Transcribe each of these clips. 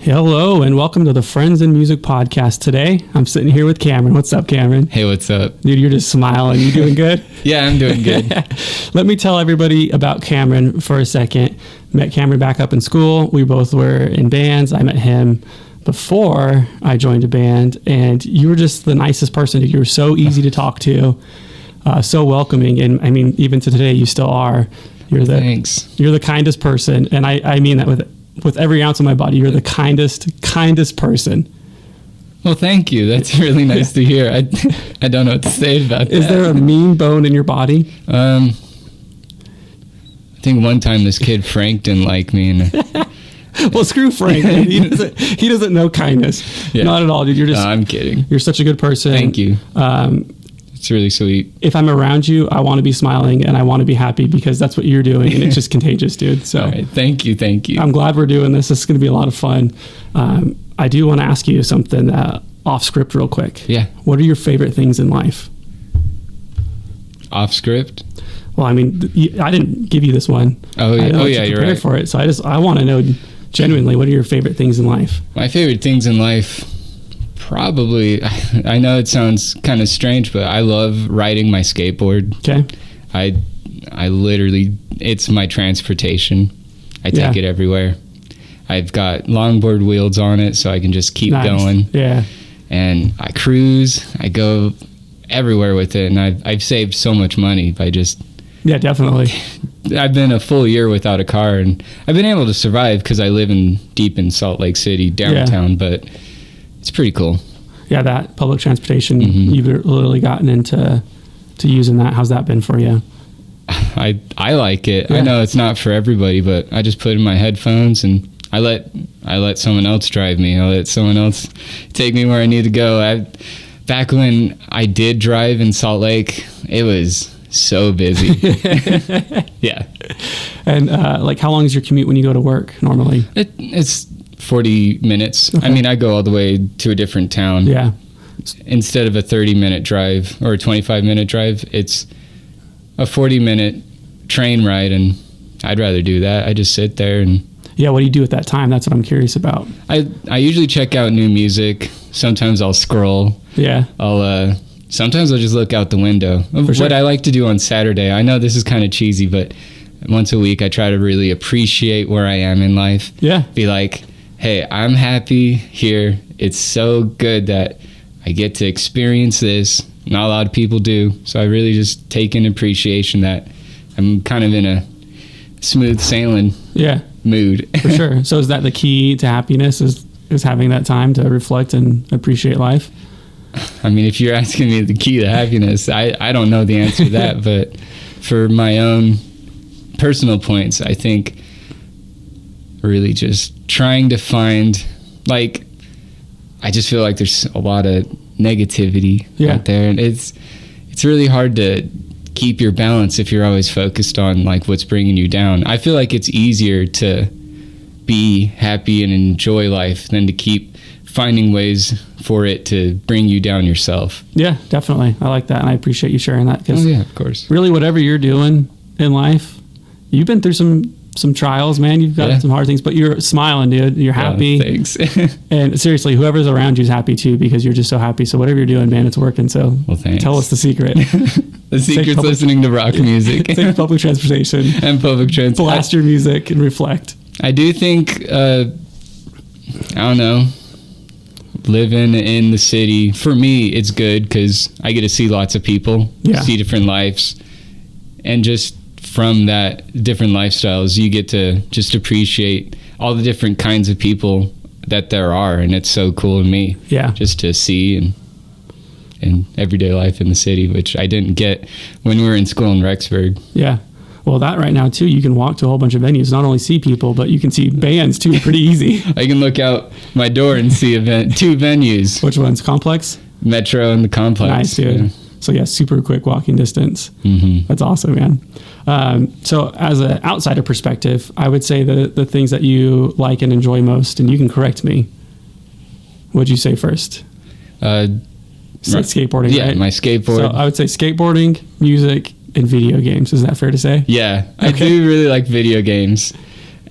Hello and welcome to the Friends in Music podcast. Today, I'm sitting here with Cameron. What's up, Cameron? Hey, what's up? Dude, you're just smiling. You doing good? Yeah, I'm doing good. Let me tell everybody about Cameron for a second. Met Cameron back up in school. We both were in bands. I met him before I joined a band, and you were just the nicest person. You were so easy to talk to, so welcoming, and I mean, even to today, you still are. Thanks. You're the kindest person, and I mean that with every ounce of my body. You're the kindest person. Well, thank you. That's really nice to hear. I don't know what to say about that. Is there a mean bone in your body? I think one time this kid Frank didn't like me, and well, screw Frank. He doesn't know kindness. Yeah. Not at all, dude. You're just. No, I'm kidding. You're such a good person. Thank you. It's really sweet. If I'm around you, I want to be smiling and I want to be happy because that's what you're doing, and it's just contagious, dude. So, all right. Thank you. I'm glad we're doing this. This is going to be a lot of fun. I do want to ask you something off script, real quick. Yeah. What are your favorite things in life? Off script? Well, I mean, I didn't give you this one. Oh yeah, you're right. For it, so I want to know genuinely, what are your favorite things in life? My favorite things in life. Probably, I know it sounds kind of strange, but I love riding my skateboard. Okay. I literally, it's my transportation. I take it everywhere. I've got longboard wheels on it, so I can just keep going. Yeah. And I cruise. I go everywhere with it, and I've saved so much money by just... Yeah, definitely. I've been a full year without a car, and I've been able to survive because I live deep in Salt Lake City, downtown, but... It's pretty cool. Yeah, that public transportation, you've literally gotten into using that. How's that been for you? I like it. Yeah. I know it's not for everybody, but I just put in my headphones and I let someone else drive me. I let someone else take me where I need to go. Back when I did drive in Salt Lake, it was so busy. Yeah. And how long is your commute when you go to work normally? It's 40 minutes. Okay. I mean, I go all the way to a different town. Yeah. Instead of a 30-minute drive or a 25-minute drive, it's a 40-minute train ride, and I'd rather do that. I just sit there and... Yeah, what do you do at that time? That's what I'm curious about. I usually check out new music. Sometimes I'll scroll. Yeah. Sometimes I'll just look out the window. For sure. What I like to do on Saturday, I know this is kind of cheesy, but once a week I try to really appreciate where I am in life. Yeah. Be like, hey, I'm happy here. It's so good that I get to experience this. Not a lot of people do. So I really just take in appreciation that I'm kind of in a smooth sailing mood. For sure. So is that the key to happiness, is having that time to reflect and appreciate life? I mean, if you're asking me the key to happiness, I don't know the answer to that. But for my own personal points, I think really just trying to find, I just feel like there's a lot of negativity out there, and it's really hard to keep your balance if you're always focused on what's bringing you down. I feel like it's easier to be happy and enjoy life than to keep finding ways for it to bring you down yourself. Yeah, definitely. I like that, and I appreciate you sharing that, because of course, really whatever you're doing in life, you've been through some trials, man. You've got some hard things, but you're smiling, dude. You're happy. Thanks. And seriously, whoever's around you is happy too, because you're just so happy. So whatever you're doing, man, it's working. So tell us the secret. The secret's listening to rock music. Take public transportation. And public transport. Blast your music and reflect. I do think, I don't know, living in the city, for me, it's good because I get to see lots of people, see different lives, and just from that different lifestyles, you get to just appreciate all the different kinds of people that there are, and it's so cool to me. Yeah, just to see and everyday life in the city, which I didn't get when we were in school in Rexburg. Yeah. Well, that right now too, you can walk to a whole bunch of venues, not only see people, but you can see bands too, pretty easy. I can look out my door and see two venues. Which ones? Complex? Metro and the Complex. Nice, dude. Yeah. So super quick walking distance. Mm-hmm. That's awesome, man. So as an outsider perspective, I would say the things that you like and enjoy most, and you can correct me. What'd you say first? Skateboarding, right? Yeah, my skateboard. So I would say skateboarding, music, and video games. Is that fair to say? Yeah, okay. I do really like video games.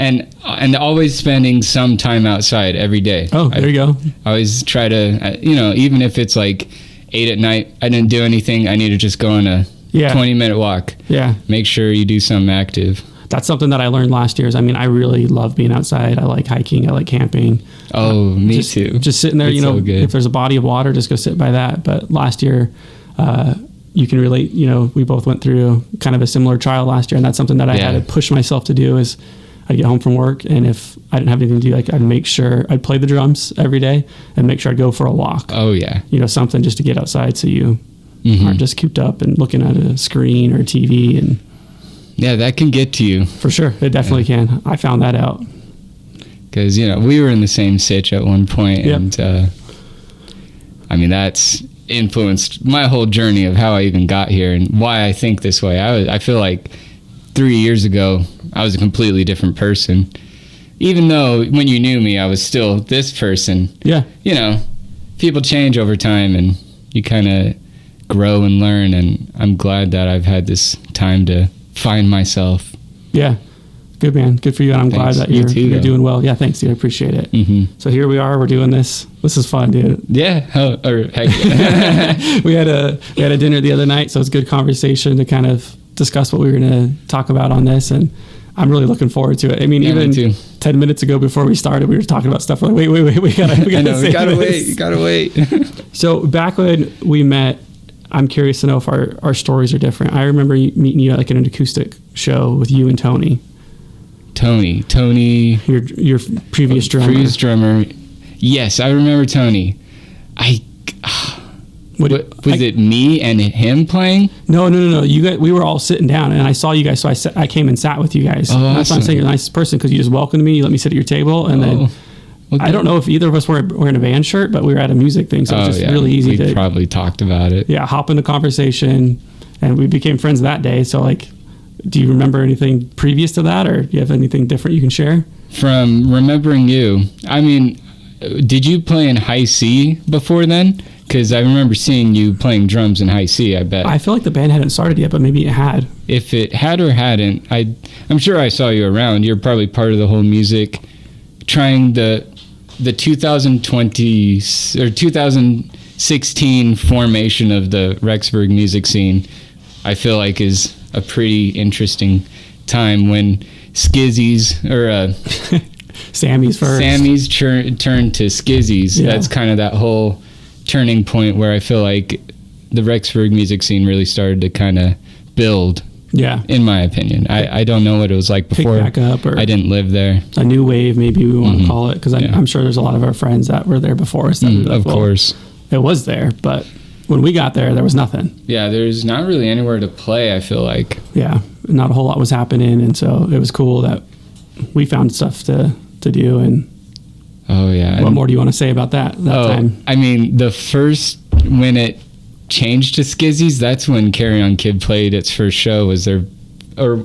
and always spending some time outside every day. Oh, there you go. I always try to, even if it's like 8 at night, I didn't do anything, I need to just go on a 20-minute walk. Yeah. Make sure you do something active. That's something that I learned last year. I really love being outside. I like hiking. I like camping. Oh, me too. Just sitting there, it's so good. if there's a body of water, just go sit by that. But last year, you can relate, we both went through kind of a similar trial last year. And that's something that I had to push myself to do is I'd get home from work. And if I didn't have anything to do, I'd make sure I'd play the drums every day and make sure I'd go for a walk. Oh, yeah. Something just to get outside so you aren't just cooped up and looking at a screen or TV. And yeah, that can get to you. For sure. It definitely can. I found that out. Because, we were in the same sitch at one point. Yep. And, that's influenced my whole journey of how I even got here and why I think this way. I feel like 3 years ago, I was a completely different person. Even though when you knew me, I was still this person. Yeah. People change over time and you kind of grow and learn. And I'm glad that I've had this time to find myself. Yeah. Good, man. Good for you. And I'm Thanks. glad that you're Though. doing well. Yeah. Thanks, dude. I appreciate it. Mm-hmm. So here we are. We're doing this. This is fun, dude. Yeah. Heck yeah. we had a dinner the other night, so it's good conversation to kind of discuss what we were going to talk about on this. And I'm really looking forward to it. Even me 10 minutes ago before we started, we were talking about stuff. We're like, wait, we gotta wait. You gotta wait. So back when we met, I'm curious to know if our stories are different. I remember meeting you at like an acoustic show with you and Tony. Tony. Your previous drummer. Previous drummer. Yes, I remember Tony. Was it me and him playing? No. You guys, we were all sitting down, and I saw you guys, so I came and sat with you guys. Oh, That's why I'm awesome. saying you're the nicest person, because you just welcomed me. You let me sit at your table, and then okay. I don't know if either of us were wearing a band shirt, but we were at a music thing, so it was just really easy we probably talked about it. Yeah, hop into conversation, and we became friends that day. So, do you remember anything previous to that, or do you have anything different you can share? From remembering you, did you play in high C before then? Because I remember seeing you playing drums in high C, I bet. I feel like the band hadn't started yet, but maybe it had. If it had or hadn't, I'm sure I saw you around. You're probably part of the whole music, trying the 2020 or 2016 formation of the Rexburg music scene. I feel like is a pretty interesting time when Skizzy's or Sammy's first. Sammy's turned to Skizzy's. Yeah. That's kind of that whole turning point where I feel like the Rexburg music scene really started to kind of build. Yeah. In my opinion. I don't know what it was like before. Pick back up, or I didn't live there. a new wave, maybe we want to call it, because I'm sure there's a lot of our friends that were there before us. Of course. It was there, but when we got there was nothing. Yeah, there's not really anywhere to play, I feel like. Yeah, not a whole lot was happening, and so it was cool that we found stuff to do. And oh yeah, what more do you want to say about that time? The first, when it changed to Skizzy's, that's when Carry On Kid played its first show. Was there, or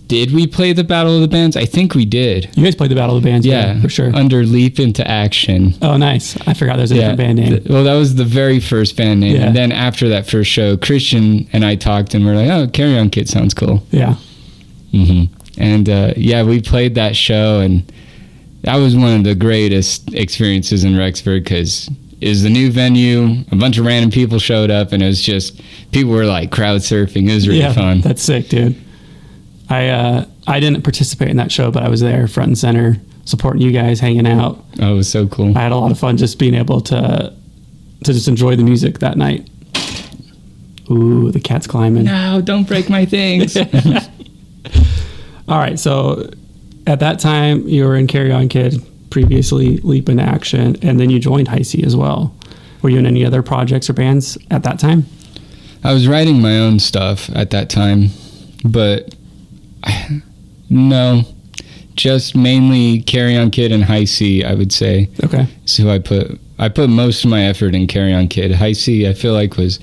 did we play the Battle of the Bands? I think we did. You guys played the Battle of the Bands, yeah, for sure. Under Leap Into Action. Oh, nice. I forgot there's a different band name. Well, that was the very first band name. Yeah. And then after that first show, Christian and I talked, and we're like, oh, Carry On Kid sounds cool. Yeah. Mm-hmm. And we played that show, and that was one of the greatest experiences in Rexburg, because it was the new venue, a bunch of random people showed up, and it was just, people were like crowd surfing. It was really fun. That's sick, dude. I didn't participate in that show, but I was there front and center, supporting you guys, hanging out. Oh, it was so cool. I had a lot of fun just being able to just enjoy the music that night. Ooh, the cat's climbing. No, don't break my things. All right, so at that time, you were in Carry On Kid, previously Leap Into Action, and then you joined High C as well. Were you in any other projects or bands at that time? I was writing my own stuff at that time, but no, just mainly Carry On Kid and High C, I would say. Okay. So I put most of my effort in Carry On Kid. High C, I feel like, was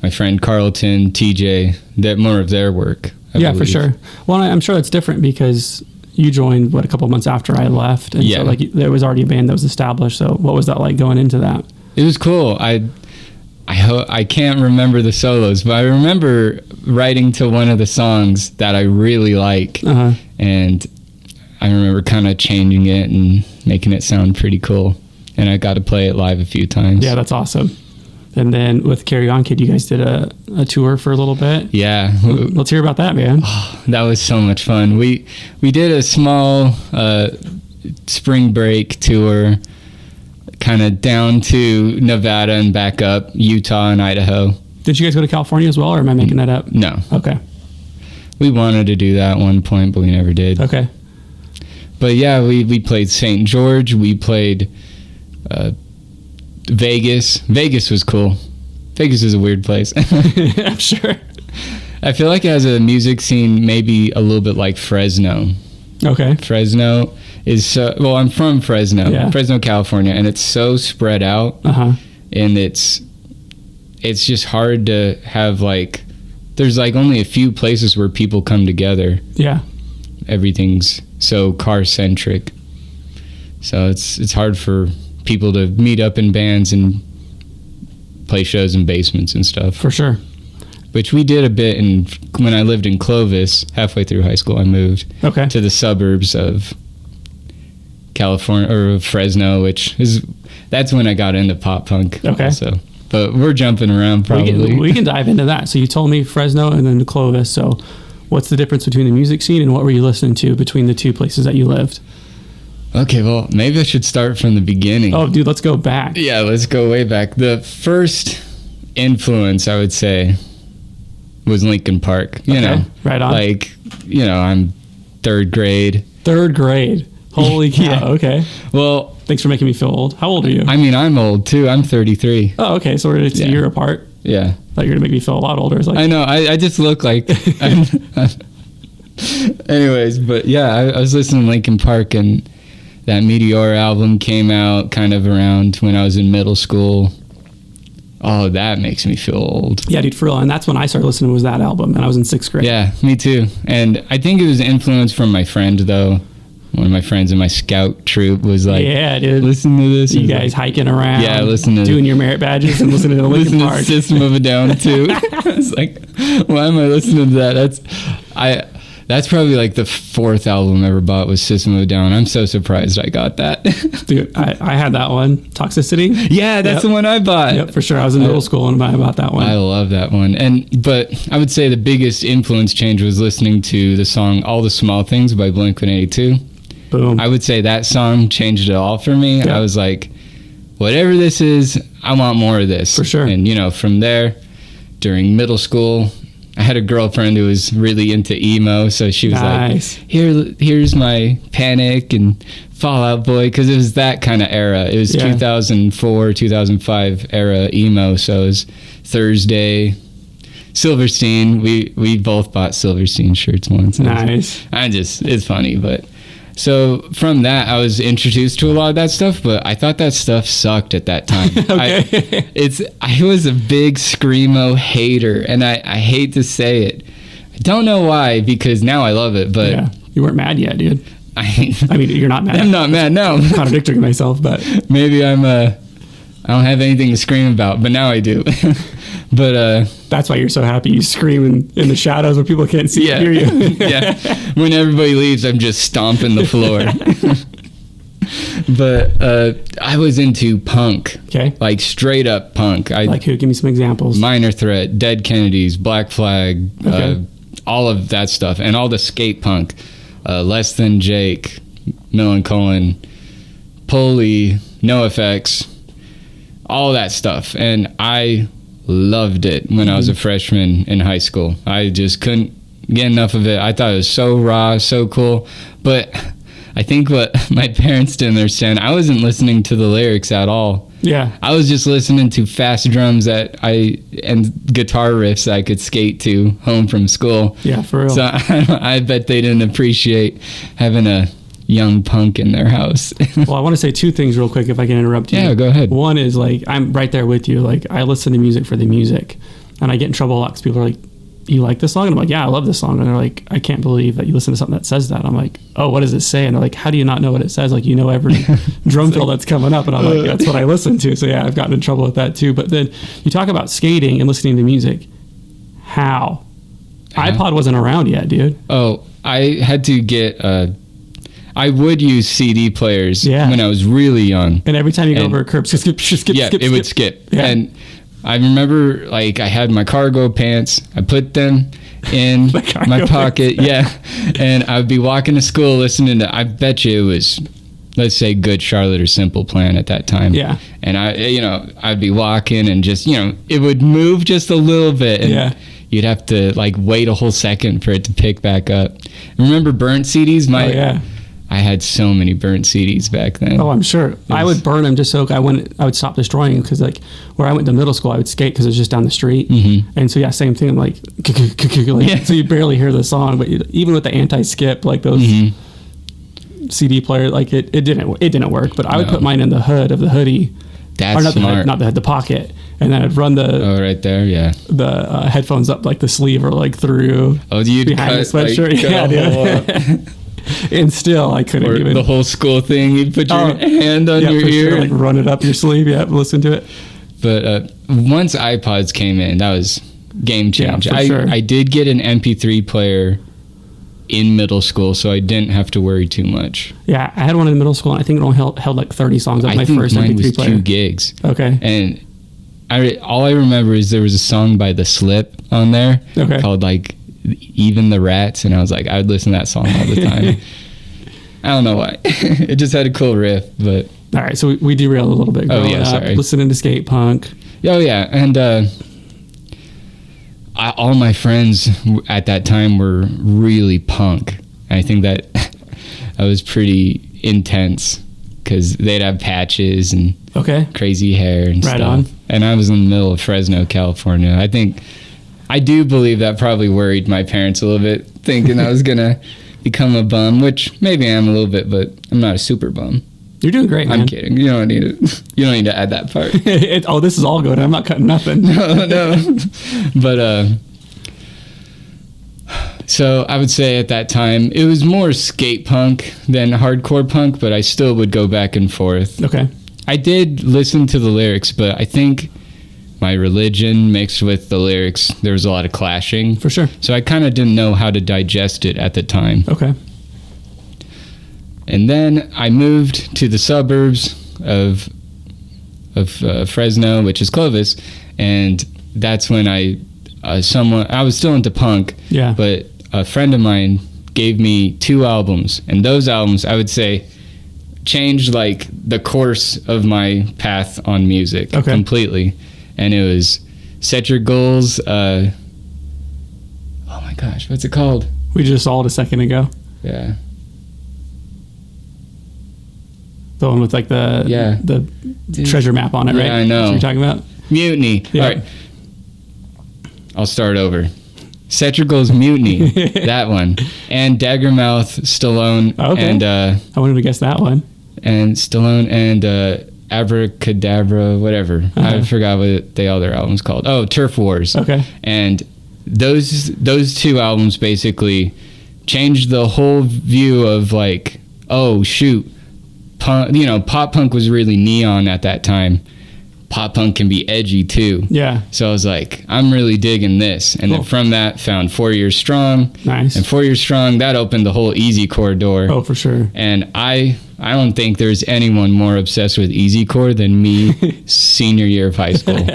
my friend Carlton, TJ, that more of their work. I believe. For sure. Well, I'm sure that's different because you joined, a couple months after I left. And so, there was already a band that was established. So what was that like going into that? It was cool. I can't remember the solos, but I remember writing to one of the songs that I really like. Uh-huh. And I remember kind of changing it and making it sound pretty cool. And I got to play it live a few times. Yeah, that's awesome. And then with Carry On Kid, you guys did a tour for a little bit. Yeah. Let's hear about that, man. Oh, that was so much fun. We did a small spring break tour, kind of down to Nevada and back up, Utah and Idaho. Did you guys go to California as well, or am I making that up? No. Okay. We wanted to do that at one point, but we never did. Okay. But yeah, we played St. George. We played Vegas. Vegas was cool. Vegas is a weird place. I'm sure. I feel like it has a music scene maybe a little bit like Fresno. Okay. Fresno is so, well, I'm from Fresno, Fresno, California, and it's so spread out. Uh-huh. And it's just hard to have, like, there's like only a few places where people come together. Yeah. Everything's so car centric. So it's hard for people to meet up in bands and play shows in basements and stuff. For sure. Which we did a bit when I lived in Clovis. Halfway through high school, I moved to the suburbs of California, or Fresno, that's when I got into pop punk. Okay. Also. But we're jumping around probably. We can dive into that. So you told me Fresno and then Clovis. So what's the difference between the music scene and what were you listening to between the two places that you lived? Okay, well, maybe I should start from the beginning. Oh, dude, let's go back. Yeah, let's go way back. The first influence, I would say, was Linkin Park. You know, right on. Like, I'm third grade. Third grade. Holy cow. Yeah. Okay. Well, thanks for making me feel old. How old are you? I mean, I'm old too. I'm 33. Oh, okay. So we're a year apart. Yeah. Thought you were gonna make me feel a lot older. I know. I just look like. Anyways, but yeah, I was listening to Linkin Park, and that Meteor album came out kind of around when I was in middle school. Oh, that makes me feel old. Yeah, dude, for real. And that's when I started listening, was that album, and I was in 6th grade. Yeah, me too. And I think it was influenced from my friend, though. One of my friends in my scout troop was like, yeah, dude, listen to this. You guys hiking around. Yeah, listen to doing your merit badges and listening to Linkin Park. System of a Down too. It's like, why am I listening to that? That's probably like the 4th album I ever bought was System of a Down. I'm so surprised I got that. Dude, I had that one, Toxicity. Yeah, that's the one I bought. Yep, for sure. I was in middle school and I bought that one. I love that one. But I would say the biggest influence change was listening to the song All the Small Things by Blink-182. Boom. I would say that song changed it all for me. Yeah. I was like, whatever this is, I want more of this. For sure. And, from there, during middle school, I had a girlfriend who was really into emo. So she was like, here's my Panic and Fall Out Boy. Because it was that kind of era. It was 2004, 2005 era emo. So it was Thursday, Silverstein. We both bought Silverstein shirts once. Nice. It's funny, but... So from that, I was introduced to a lot of that stuff, but I thought that stuff sucked at that time. Okay. I was a big Screamo hater, and I hate to say it. I don't know why, because now I love it, but... Yeah. You weren't mad yet, dude. I mean, you're not mad. I'm not mad, no. I'm contradicting myself, but... Maybe I don't have anything to scream about, but now I do. But that's why you're so happy. You scream in the shadows where people can't see and hear you. Yeah. When everybody leaves, I'm just stomping the floor. But I was into punk. Okay. Like straight up punk. Like who? Give me some examples. Minor Threat, Dead Kennedys, Black Flag, all of that stuff, and all the skate punk. Less Than Jake, Millencolin, Pulley, NoFX, all that stuff. And I loved it when I was a freshman in high school. I just couldn't get enough of it. I thought it was so raw, so cool. But I think what my parents didn't understand, I wasn't listening to the lyrics at all. Yeah. I was just listening to fast drums and guitar riffs that I could skate to home from school. Yeah, for real. So I bet they didn't appreciate having a young punk in their house. Well, I want to say 2 things real quick if I can interrupt you. Yeah, go ahead. One is like, I'm right there with you. Like, I listen to music for the music, and I get in trouble a lot because people are like, you like this song? And I'm like, yeah, I love this song. And they're like, I can't believe that you listen to something that says that. I'm like, oh, what does it say? And they're like, how do you not know what it says? Like, you know every drum fill that's coming up. And I'm like, that's what I listen to. So yeah, I've gotten in trouble with that too. But then you talk about skating and listening to music. How? iPod wasn't around yet, dude. Oh, I had to get I would use CD players when I was really young. And every time you go over a curb, skip. Yeah, it would skip. Yeah. And I remember, like, I had my cargo pants. I put them in my pocket. Yeah. And I would be walking to school listening to, I bet you it was, let's say, Good Charlotte or Simple Plan at that time. Yeah. And I'd be walking and just, it would move just a little bit. And you'd have to, like, wait a whole second for it to pick back up. Remember burnt CDs? I had so many burnt CDs back then. Oh, I'm sure. I would burn them just so I would stop destroying them, because, like, where I went to middle school, I would skate because it was just down the street. Mm-hmm. And so, same thing. Like, so you barely hear the song. But even with the anti-skip, like those CD player, like it didn't work. But I would put mine in the hood of the hoodie. That's not smart. Not the hood, the pocket. And then I'd run right there, yeah. The headphones up like the sleeve or like through you'd behind cut, the sweatshirt. Dude. And still, I couldn't even. The whole school thing, you'd put your hand on your ear. Sure, like run it up your sleeve, listen to it. But once iPods came in, that was game change. Yeah, for sure. I did get an MP3 player in middle school, so I didn't have to worry too much. Yeah, I had one in middle school, and I think it only held like 30 songs. That was my first mine MP3 was player. 2 gigs. Okay. And all I remember is there was a song by The Slip on there called, like, Even the Rats, and I was like, I would listen to that song all the time. I don't know why. It just had a cool riff. But all right, so we derailed a little bit. Sorry. Listening to skate punk. Oh yeah, and all my friends at that time were really punk. I think that was pretty intense because they'd have patches and crazy hair and stuff. On. And I was in the middle of Fresno, California. I do believe that probably worried my parents a little bit, thinking I was gonna become a bum, which maybe I am a little bit, but I'm not a super bum. You're doing great, man. I'm kidding. You don't need to add that part. This is all good. I'm not cutting nothing. No. But so I would say at that time it was more skate punk than hardcore punk, but I still would go back and forth. Okay. I did listen to the lyrics, but I think my religion mixed with the lyrics, there was a lot of clashing. For sure. So I kind of didn't know how to digest it at the time. Okay. And then I moved to the suburbs of Fresno, which is Clovis, and that's when I was still into punk. Yeah. But a friend of mine gave me 2 albums, and those albums, I would say, changed like the course of my path on music completely. And it was Set Your Goals. Oh my gosh, what's it called? We just saw it a second ago. Yeah. The one with like the treasure map on it, right? Yeah, I know. That's what you're talking about? Mutiny. Yeah. All right. I'll start over. Set Your Goals, Mutiny. That one. And Daggermouth, Stallone. Okay. And I wanted to guess that one. And Stallone and Abracadabra, whatever. I forgot what the other album's called. Oh, Turf Wars. Okay. And those 2 albums basically changed the whole view of like, oh shoot, punk, pop punk was really neon at that time. Pop punk can be edgy too. Yeah. So I was like, I'm really digging this. And then from that found 4 Years Strong. Nice. And 4 Years Strong, that opened the whole easycore door. Oh, for sure. And I don't think there's anyone more obsessed with easycore than me senior year of high school.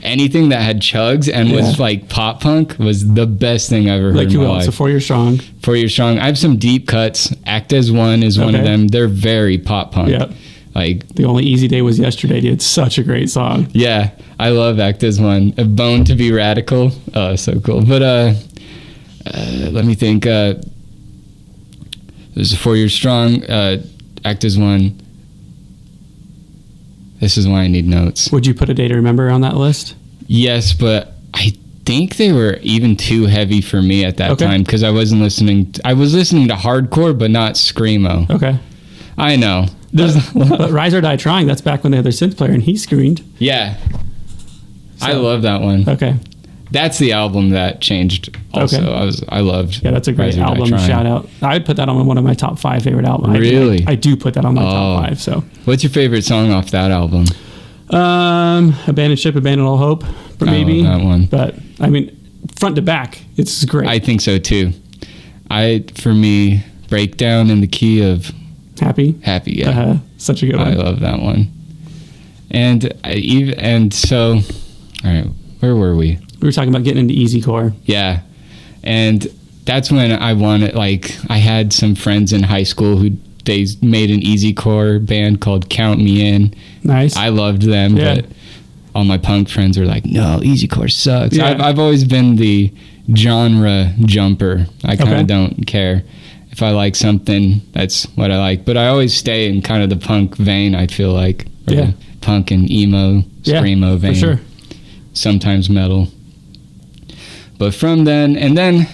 Anything that had chugs and was like pop punk was the best thing I've ever heard in my life. So 4 Years Strong. 4 Years Strong. I have some deep cuts. Act as One is one of them. They're very pop punk. Yep. Like The Only Easy Day Was Yesterday, dude. It's such a great song. Yeah, I love Act as One. A Bone to Be Radical. Oh, so cool. But let me think. There's a 4 Years Strong. Act as One. This is why I need notes. Would you put A Day to Remember on that list? Yes, but I think they were even too heavy for me at that time because I was listening to hardcore, but not screamo. Okay. I know. But Rise or Die Trying, that's back when they had their synth player and he screamed. Yeah. So, I love that one. Okay. That's the album that changed also. I loved. Yeah, that's a great album. Shout out. I would put that on one of my top 5 favorite albums. Really? I do put that on my top 5. So. What's your favorite song off that album? Abandoned Ship, Abandoned All Hope, maybe. That one. But I mean, front to back, it's great. I think so too. For me, Breakdown in the Key of Happy. Yeah. Such a good one. I love that one. And so, all right, where were we? We were talking about getting into easycore. Yeah. And that's when I wanted, like, I had some friends in high school who they made an easycore band called Count Me In. Nice. I loved them, Yeah. but all my punk friends were like, no, easycore sucks. Yeah. I've always been the genre jumper. I kind of Okay. don't care. If I like something, that's what I like. But I always stay in kind of the punk vein, I feel like. Or Yeah. the punk and emo, screamo vein. For sure. Sometimes metal. But from then, and then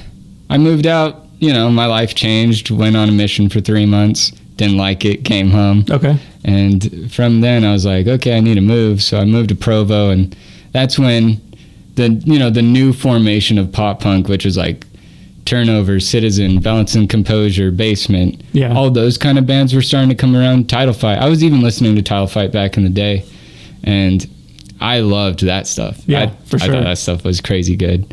I moved out, you know, my life changed, went on a mission for 3 months, didn't like it, came home. Okay. And from then I was like, okay, I need to move. So I moved to Provo, and that's when the new formation of pop punk, which was like Turnover, Citizen, Balance and Composure, Basement, Yeah. all those kind of bands were starting to come around. Title Fight. I was even listening to Title Fight back in the day, and I loved that stuff. Yeah, for sure. I thought that stuff was crazy good.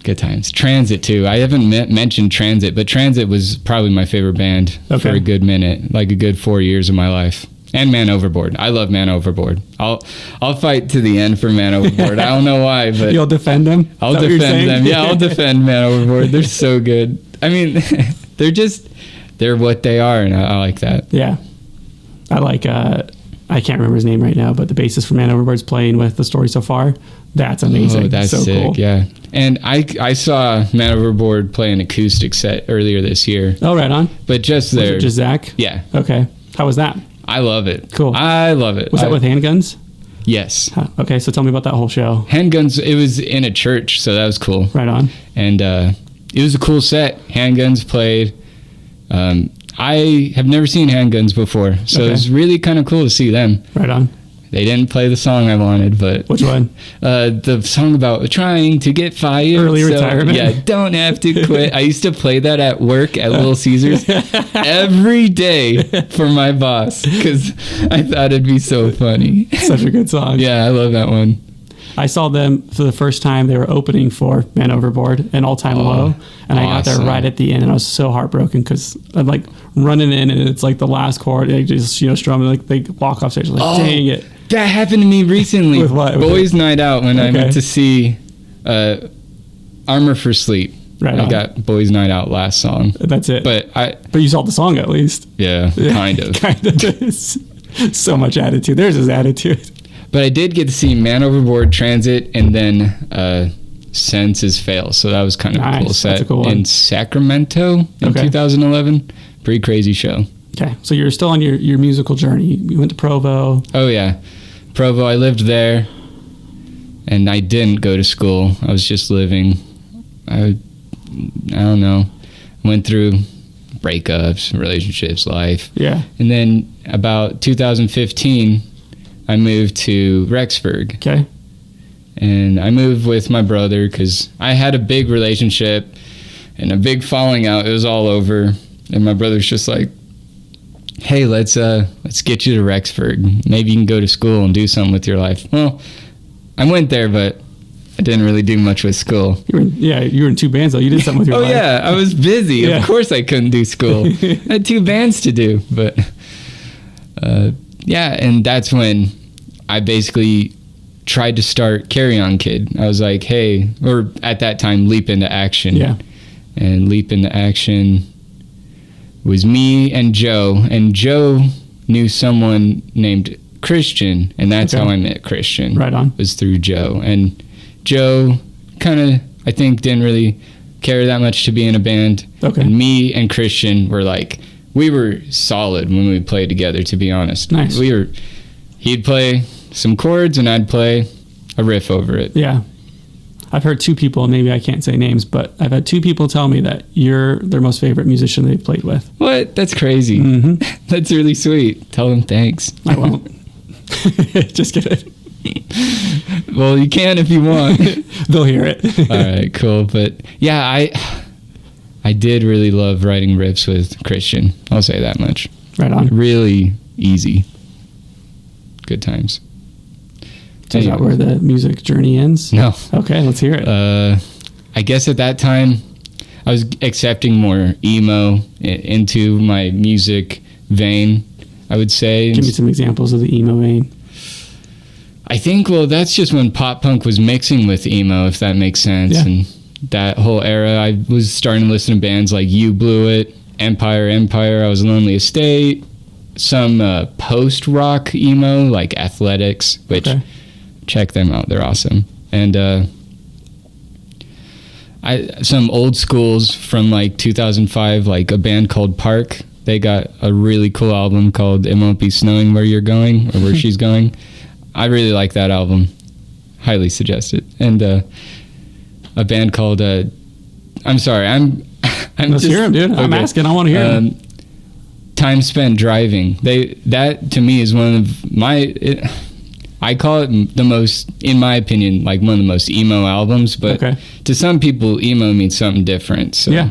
Good times. Transit too. I haven't mentioned Transit, but Transit was probably my favorite band for a good minute, like a good 4 years of my life. And Man Overboard. I love Man Overboard. I'll fight to the end for Man Overboard. I don't know why, but You'll defend them? I'll defend them. Yeah, I'll defend Man Overboard. They're so good. I mean, they're what they are, and I like that. Yeah. I like, I can't remember his name right now, but the bassist for Man Overboard's playing with The Story So Far. That's amazing. Oh, that's so sick. cool. Yeah. And I saw Man Overboard play an acoustic set earlier this year. Oh, right on. But just Was there. it just Zach? Yeah. Okay. How was that? I love it. Cool. I love it. Was that with handguns? Yes. Huh. Okay, so tell me about that whole show. Handguns, it was in a church, so that was cool. Right on. And it was a cool set. Handguns played. I have never seen Handguns before, so Okay. it was really kind of cool to see them. Right on. They didn't play the song I wanted, but... Which one? The song about trying to get fired. Early retirement. Yeah, don't have to quit. I used to play that at work at Little Caesars every day for my boss because I thought it'd be so funny. Such a good song. Yeah, I love that one. I saw them for the first time. They were opening for Man Overboard and All Time Low. And I got there awesome. right at the end, and I was so heartbroken because I'm like running in, and it's like the last chord. They just, strumming, like they walk off stage, like, dang it. That happened to me recently. With what? Boys' Night Out when I Okay. went to see Armor for Sleep. Right I on. got Boys' Night Out last song. That's it. But you saw the song at least. yeah, kind of. Kind of. So much attitude. There's his attitude. But I did get to see Man Overboard, Transit, and then Senses Fail. So that was kind of a Nice. cool That's set a cool one. in Sacramento in Okay. 2011. Pretty crazy show. Okay, so you're still on your musical journey. You went to Provo. Oh, yeah. Provo, I lived there. And I didn't go to school. I was just living. I don't know. Went through breakups, relationships, life. Yeah. And then about 2015, I moved to Rexburg. Okay. And I moved with my brother because I had a big relationship and a big falling out. It was all over. And my brother's just like, hey, let's get you to Rexburg. Maybe you can go to school and do something with your life. Well, I went there, but I didn't really do much with school. You were in two bands, though. You did something with your life. Oh, yeah. I was busy. Yeah. Of course I couldn't do school. I had 2 bands to do. But, yeah, and that's when I basically tried to start Carry On Kid. I was like, hey, or at that time, Leap Into Action. Yeah. And Leap Into Action was me and Joe. And Joe knew someone named Christian, and that's Okay. how I met Christian. Right on. Was through Joe. And Joe kind of, I think, didn't really care that much to be in a band. Okay. And me and Christian were like, we were solid when we played together, to be honest. Nice. He'd play some chords and I'd play a riff over it. Yeah. I've heard 2 people, and maybe I can't say names, but I've had 2 people tell me that you're their most favorite musician they've played with. What? That's crazy. Mm-hmm. That's really sweet. Tell them thanks. I won't. Just kidding. Well, you can if you want. They'll hear it. All right, cool. But yeah, I did really love writing riffs with Christian. I'll say that much. Right on. Really easy. Good times. So is that where the music journey ends? No. Okay, let's hear it. I guess at that time, I was accepting more emo into my music vein, I would say. Give me some examples of the emo vein. I think, well, that's just when pop punk was mixing with emo, if that makes sense. Yeah. And that whole era, I was starting to listen to bands like You Blew It, Empire, I Was Lonely Estate, some post-rock emo like Athletics, which check them out, they're awesome. And some old schools from like 2005, like a band called Park. They got a really cool album called It Won't Be Snowing Where You're Going, or Where She's Going. I really like that album. Highly suggest it. And a band called I'm sorry, I'm Let's just, hear him, dude. I'm asking. I want to hear him. Time Spent Driving. That to me is one of my I call it the most, in my opinion, like one of the most emo albums, but to some people emo means something different. So yeah.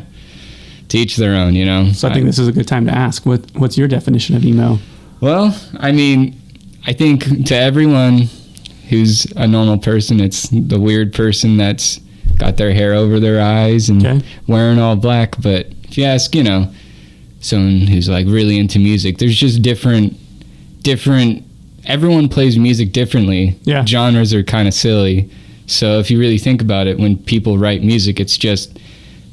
To each their own, you know. So I think this is a good time to ask, what's your definition of emo? Well, I mean, I think to everyone who's a normal person, it's the weird person that's got their hair over their eyes and wearing all black. But if you ask, you know, someone who's like really into music, there's just different everyone plays music differently. Yeah. Genres are kind of silly. So if you really think about it, when people write music, it's just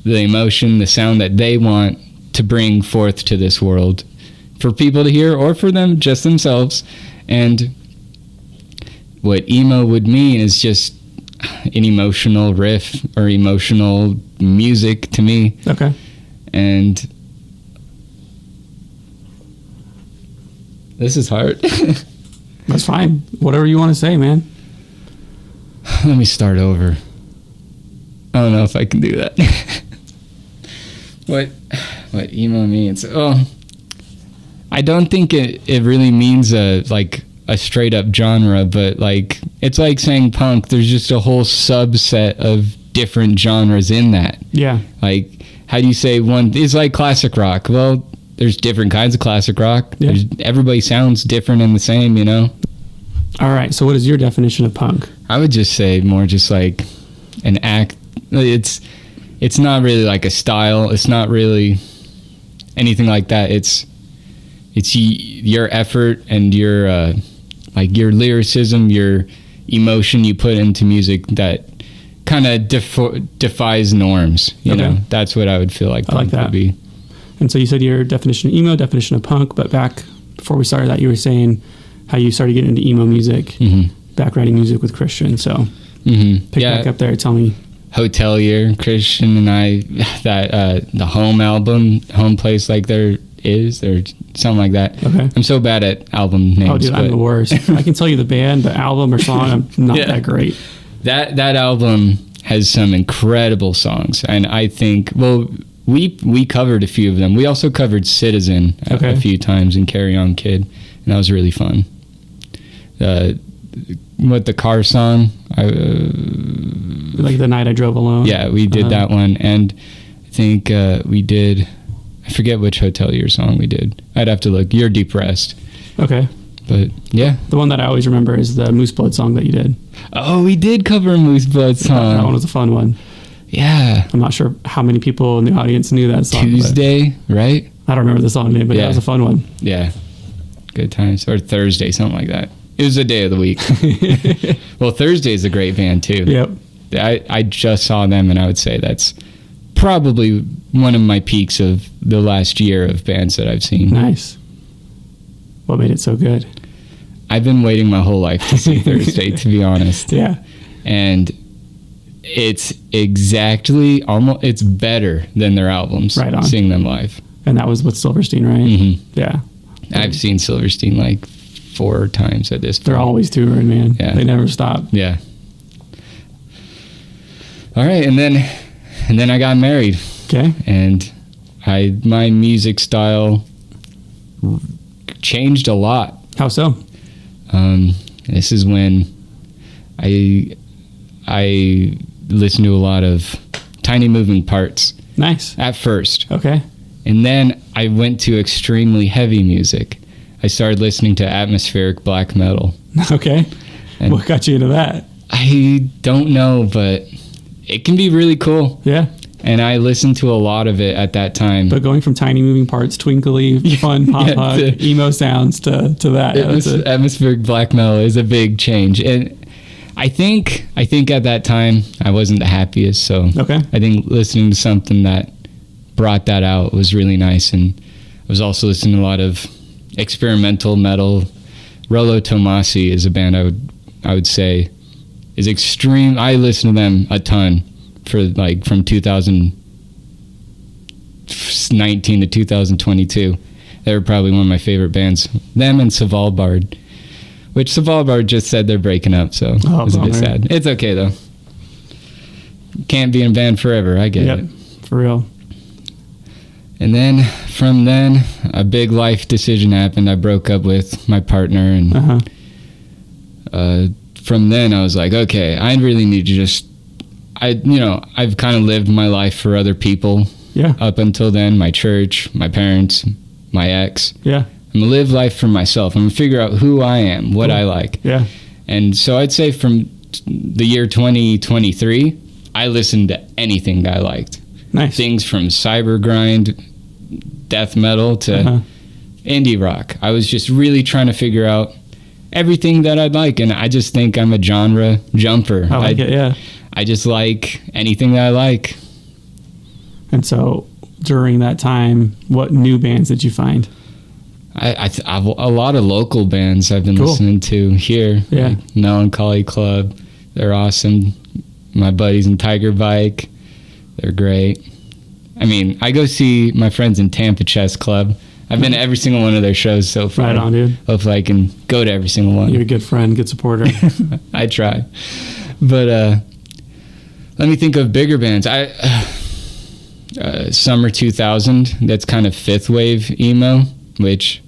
the emotion, the sound that they want to bring forth to this world for people to hear, or for them just themselves. And what emo would mean is just an emotional riff or emotional music to me. Okay. And this is hard. That's fine. Whatever you want to say, man. Let me start over. I don't know if I can do that. What emo means? Oh, I don't think it really means like a straight up genre, but like it's like saying punk. There's just a whole subset of different genres in that. Yeah. Like, how do you say one? It's like classic rock. Well, there's different kinds of classic rock. Yeah. Everybody sounds different and the same, you know? All right. So what is your definition of punk? I would just say more just like an act. It's not really like a style. It's not really anything like that. It's your effort and your like your lyricism, your emotion you put into music that kind of defies norms. You know, that's what I would feel like punk would be. And so you said your definition of emo, definition of punk, but back before we started that, you were saying how you started getting into emo music, back writing music with Christian. So pick back up there. Tell me. Hotelier, Christian and I, that the Home album, Home Place Like There Is, or something like that. Okay. I'm so bad at album names. Oh, dude, I'm the worst. I can tell you the band, but album or song, I'm not that great. That album has some incredible songs, and I think, well, we covered a few of them. We also covered Citizen a few times in Carry On Kid, and that was really fun. What the car song? Like The Night I Drove Alone. Yeah, we did that one, and I think we did. I forget which Hotelier song we did. I'd have to look. You're Depressed. Okay. But yeah, the one that I always remember is the Moose Blood song that you did. Oh, we did cover a Moose Blood song. That one was a fun one. Yeah. I'm not sure how many people in the audience knew that song. Tuesday, right? I don't remember the song name, but that was a fun one. Yeah. Good times. Or Thursday, something like that. It was a day of the week. Well, Thursday is a great band too. Yep. I just saw them, and I would say that's probably one of my peaks of the last year of bands that I've seen. Nice. What made it so good? I've been waiting my whole life to see Thursday, to be honest. Yeah. And it's exactly almost, it's better than their albums. Right on. Seeing them live. And that was with Silverstein, right? Mm-hmm. Yeah. I've seen Silverstein like 4 times at this point. They're always touring, man. Yeah. They never stop. Yeah. All right, and then I got married. Okay. And my music style changed a lot. How so? This is when I listened to a lot of Tiny Moving Parts. Nice. At first. Okay. And then I went to extremely heavy music. I started listening to atmospheric black metal. Okay. And what got you into that? I don't know, but it can be really cool. Yeah. And I listened to a lot of it at that time. But going from tiny moving parts, twinkly, fun, pop punk, emo sounds to that. Atmospheric black metal is a big change. And I think at that time I wasn't the happiest. So I think listening to something that brought that out was really nice. And I was also listening to a lot of experimental metal. Rollo Tomasi is a band I would say is extreme. I listen to them a ton for like from 2019 to 2022. They were probably one of my favorite bands. Them and Svalbard, which Svalbard just said they're breaking up, so it was a bit sad. It's okay though. Can't be in a band forever. I get it. For real. And then from then, a big life decision happened. I broke up with my partner, and from then I was like, okay, I really need to just, I've kind of lived my life for other people. Yeah. Up until then, my church, my parents, my ex. Yeah. I'm gonna live life for myself. I'm gonna figure out who I am, what I like. Yeah. And so I'd say from the year 2023, I listened to anything I liked. Nice. Things from cyber grind, death metal to indie rock. I was just really trying to figure out everything that I'd like, and I just think I'm a genre jumper. I like it, yeah. I just like anything that I like. And so during that time, what new bands did you find? I've a lot of local bands I've been listening to here. Yeah. Like Melancholy Club. They're awesome. My buddies in Tiger Bike. They're great. I mean, I go see my friends in Tampa Chess Club. I've been to every single one of their shows so far. Right on, dude. Hopefully I can go to every single one. You're a good friend, good supporter. I try. But let me think of bigger bands. Summer 2000, that's kind of fifth wave emo, which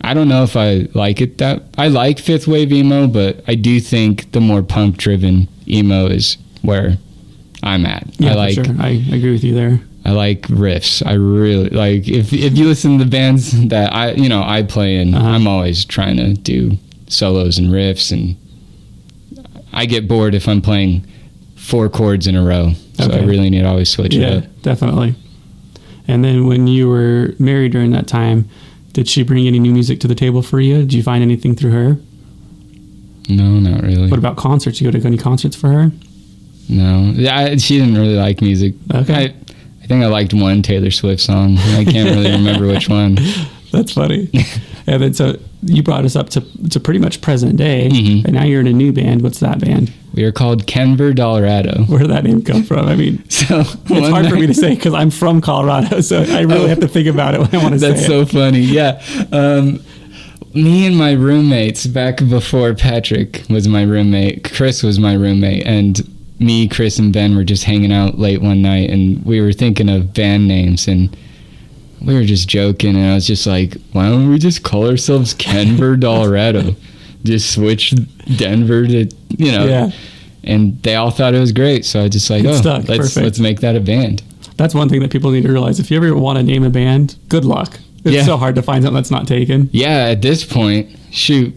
I don't know if I like it that. I like fifth wave emo, but I do think the more punk driven emo is where I'm at. Yeah, for sure. I agree with you there. I like riffs. I really like if you listen to the bands that I play in, I'm always trying to do solos and riffs, and I get bored if I'm playing 4 chords in a row. So I really need to always switch it up. Yeah, definitely. And then when you were married during that time, did she bring any new music to the table for you? Did you find anything through her? No, not really. What about concerts? You go to any concerts for her? No. She didn't really like music. Okay. I think I liked one Taylor Swift song. I can't really remember which one. That's funny. And then so you brought us up to pretty much present day, and now you're in a new band. What's that band? We are called Denver, Colorado. Where did that name come from? I mean, it's hard for me to say because I'm from Colorado, so I really have to think about it when I want to say it. That's so funny. Yeah. Me and my roommates, back before Patrick was my roommate, Chris was my roommate, and me, Chris, and Ben were just hanging out late one night, and we were thinking of band names, and we were just joking, and I was just like, why don't we just call ourselves Denver, Colorado? Just switch Denver to, Yeah. And they all thought it was great, so I just like, let's make that a band. That's one thing that people need to realize. If you ever want to name a band, good luck. It's so hard to find something that's not taken. Yeah, at this point, shoot,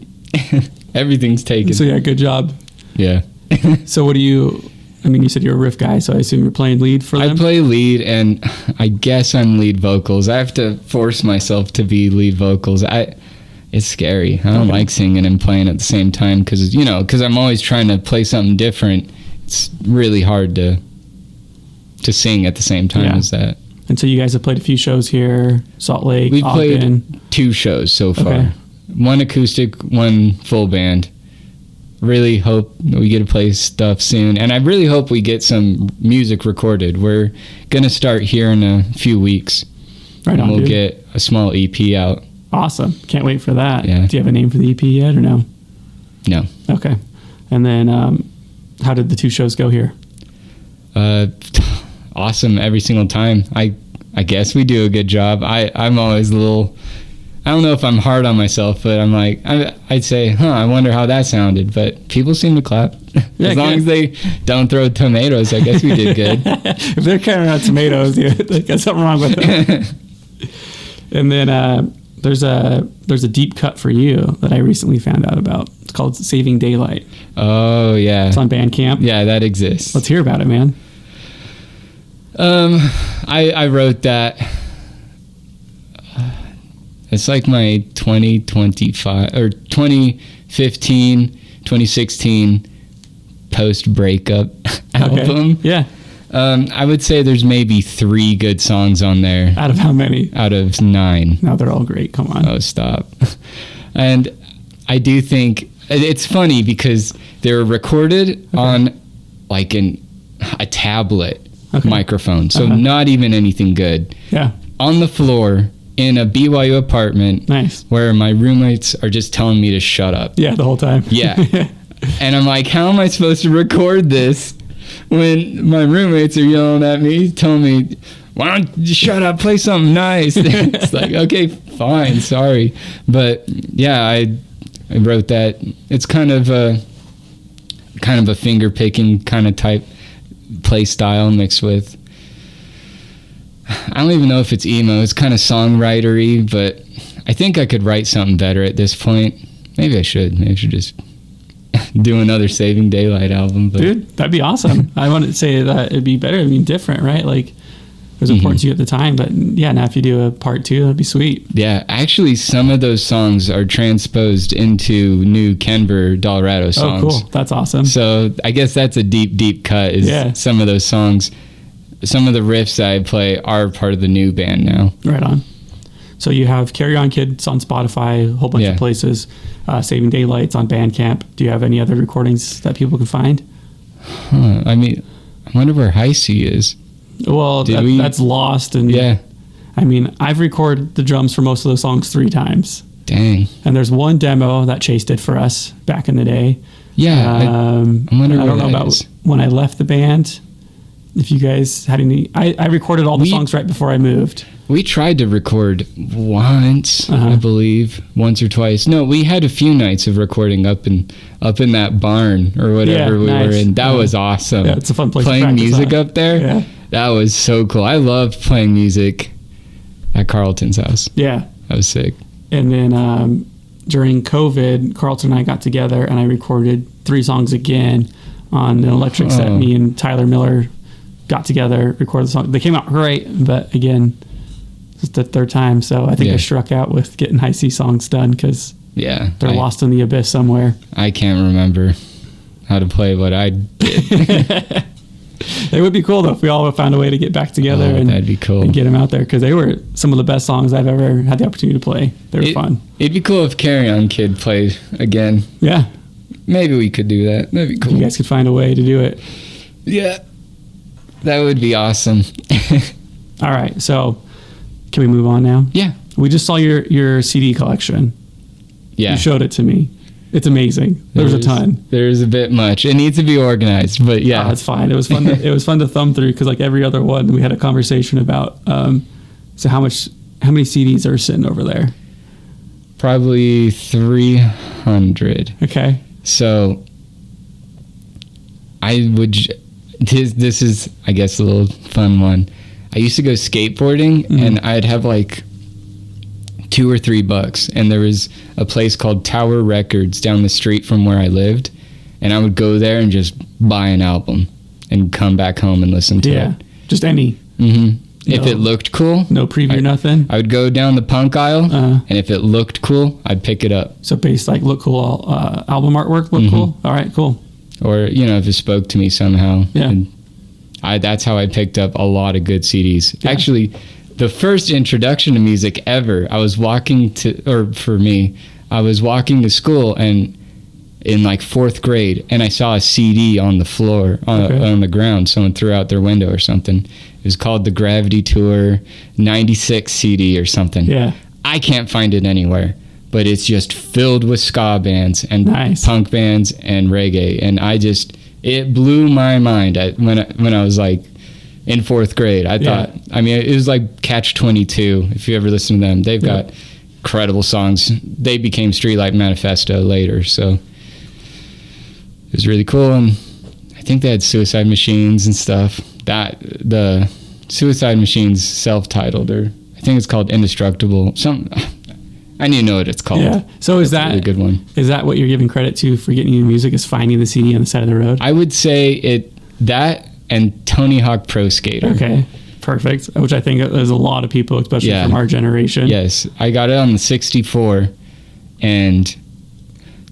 everything's taken. So yeah, good job. Yeah. So what do you said you're a riff guy, so I assume you're playing lead for them? I play lead, and I guess I'm lead vocals. I have to force myself to be lead vocals. It's scary. I don't like singing and playing at the same time because I'm always trying to play something different. It's really hard to sing at the same time as that. And so you guys have played a few shows here, Salt Lake, We've Ogden. played 2 shows so far. Okay. 1 acoustic, 1 full band. Really hope we get to play stuff soon, and I really hope we get some music recorded. We're gonna start here in a few weeks. Right on, we'll dude. get a small EP out. Awesome. Can't wait for that. Yeah. Do you have a name for the EP yet or no? No. Okay. And then how did the 2 shows go here? Awesome every single time. I guess we do a good job. I'm always a little, I don't know if I'm hard on myself, but I'm like, I'd say, I wonder how that sounded. But people seem to clap. Yeah, as long as they don't throw tomatoes, I guess we did good. If they're carrying out tomatoes, there's something wrong with them. And then there's a deep cut for you that I recently found out about. It's called Saving Daylight. Oh, yeah. It's on Bandcamp. Yeah, that exists. Let's hear about it, man. I wrote that. It's like my 2025 or 2015, 2016 post breakup album. Yeah. I would say there's maybe 3 good songs on there. Out of how many? Out of 9. No, they're all great. Come on. Oh, stop. And I do think it's funny because they were recorded on like a tablet microphone. So not even anything good. Yeah. On the floor in a BYU apartment. Nice. Where where my roommates are just telling me to shut up. Yeah, the whole time. Yeah. And I'm like, how am I supposed to record this when my roommates are yelling at me, telling me, why don't you shut up, play something nice? It's like, okay, fine, sorry. But yeah, I wrote that. It's kind of a finger picking kind of type play style mixed with, I don't even know if it's emo. It's kind of songwritery, but I think I could write something better at this point. Maybe I should just do another Saving Daylight album. But dude, that'd be awesome. I wouldn't say that it'd be better. I mean, different, right? Like, it was important to you at the time, but yeah, now if you do a part 2, that'd be sweet. Yeah, actually, some of those songs are transposed into new Denver, Colorado songs. Oh, cool. That's awesome. So I guess that's a deep, deep cut. Is some of those songs, some of the riffs I play are part of the new band now. Right on. So you have Carry On Kids on Spotify, a whole bunch of places. Saving Daylight's on Bandcamp. Do you have any other recordings that people can find? I mean, I wonder where High C is. Well, that's lost. And I mean, I've recorded the drums for most of those songs 3 times. Dang. And there's one demo that Chase did for us back in the day. Yeah. I wonder I don't know about when I left the band. If you guys had any, I recorded all the songs right before I moved. We tried to record once, I believe, once or twice. No, we had a few nights of recording up in that barn or whatever we were in. That was awesome. Yeah, it's a fun place playing to practice music up there. Yeah. That was so cool. I loved playing music at Carlton's house. Yeah. That was sick. And then during COVID, Carlton and I got together and I recorded 3 songs again on an electric set. Me and Tyler Miller got together, recorded the song. They came out great, but again, it's the 3rd time. So I think I struck out with getting High C songs done because they're lost in the abyss somewhere. I can't remember how to play what I did. It would be cool though if we all found a way to get back together that'd be cool. and get them out there because they were some of the best songs I've ever had the opportunity to play. They were fun. It'd be cool if Carry On Kid played again. Yeah. Maybe we could do that. That'd be cool. You guys could find a way to do it. Yeah. That would be awesome. All right. So can we move on now? Yeah. We just saw your CD collection. Yeah. You showed it to me. It's amazing. There's a ton. There's a bit much. It needs to be organized, but yeah. It's fine. It was fun. It was fun to thumb through because like every other one, we had a conversation about. So how many CDs are sitting over there? Probably 300. Okay. So I would. This is, I guess, a little fun one. I used to go skateboarding, and I'd have like $2 or $3, and there was a place called Tower Records down the street from where I lived, and I would go there and just buy an album and come back home and listen to it. Just any. If it looked cool, no preview, nothing. I would go down the punk aisle, and if it looked cool, I'd pick it up. So based like look cool, album artwork look cool. All right, cool. Or if it spoke to me somehow. Yeah. And that's how I picked up a lot of good CDs. Yeah. Actually, the first introduction to music ever, I was walking to school and in like 4th grade, and I saw a CD on the floor, on the ground. Someone threw out their window or something. It was called the Gravity Tour 96 CD or something. Yeah. I can't find it anywhere, but it's just filled with ska bands and punk bands and reggae. And it blew my mind when I was like in 4th grade. I thought, it was like Catch-22. If you ever listen to them, they've got incredible songs. They became Streetlight Manifesto later, so it was really cool. And I think they had Suicide Machines and stuff. The Suicide Machines self-titled, or I think it's called Indestructible. I need to know what it's called. Yeah. So is that a really good one? Is that what you're giving credit to for getting into music? Is finding the CD on the side of the road? I would say that and Tony Hawk Pro Skater. Okay, perfect. Which I think there's a lot of people, especially Yeah. from our generation. Yes, I got it on the 64, and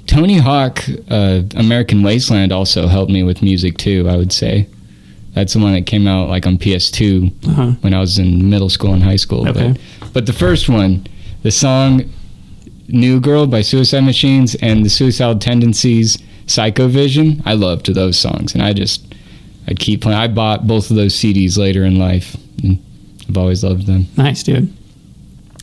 Tony Hawk American Wasteland also helped me with music too, I would say. That's the one that came out like on PS2 Uh-huh. when I was in middle school and high school. Okay. But the first one, the song New Girl by Suicide Machines and the Suicidal Tendencies Psycho Vision, I loved those songs, and I'd keep playing. I bought both of those CDs later in life, and I've always loved them. Nice, dude.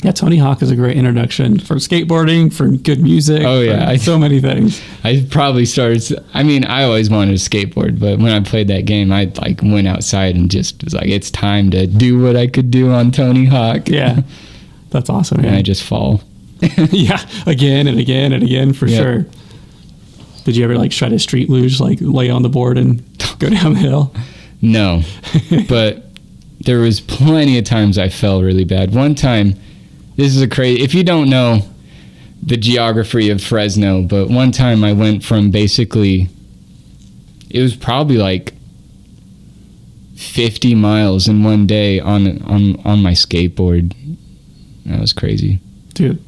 Yeah, Tony Hawk is a great introduction for skateboarding, for good music. Oh, yeah. for so many things. I probably started, I always wanted to skateboard, but when I played that game, I like went outside and just was like, it's time to do what I could do on Tony Hawk. Yeah, that's awesome, And man. I just fall. Yeah, again and again and again, for Yep. sure. Did you ever like try to street luge, like lay on the board and go down the hill? No, but there was plenty of times I fell really bad. One time, this is if you don't know the geography of Fresno, but one time I went from basically, it was probably like 50 miles in one day on my skateboard. That was crazy. Dude,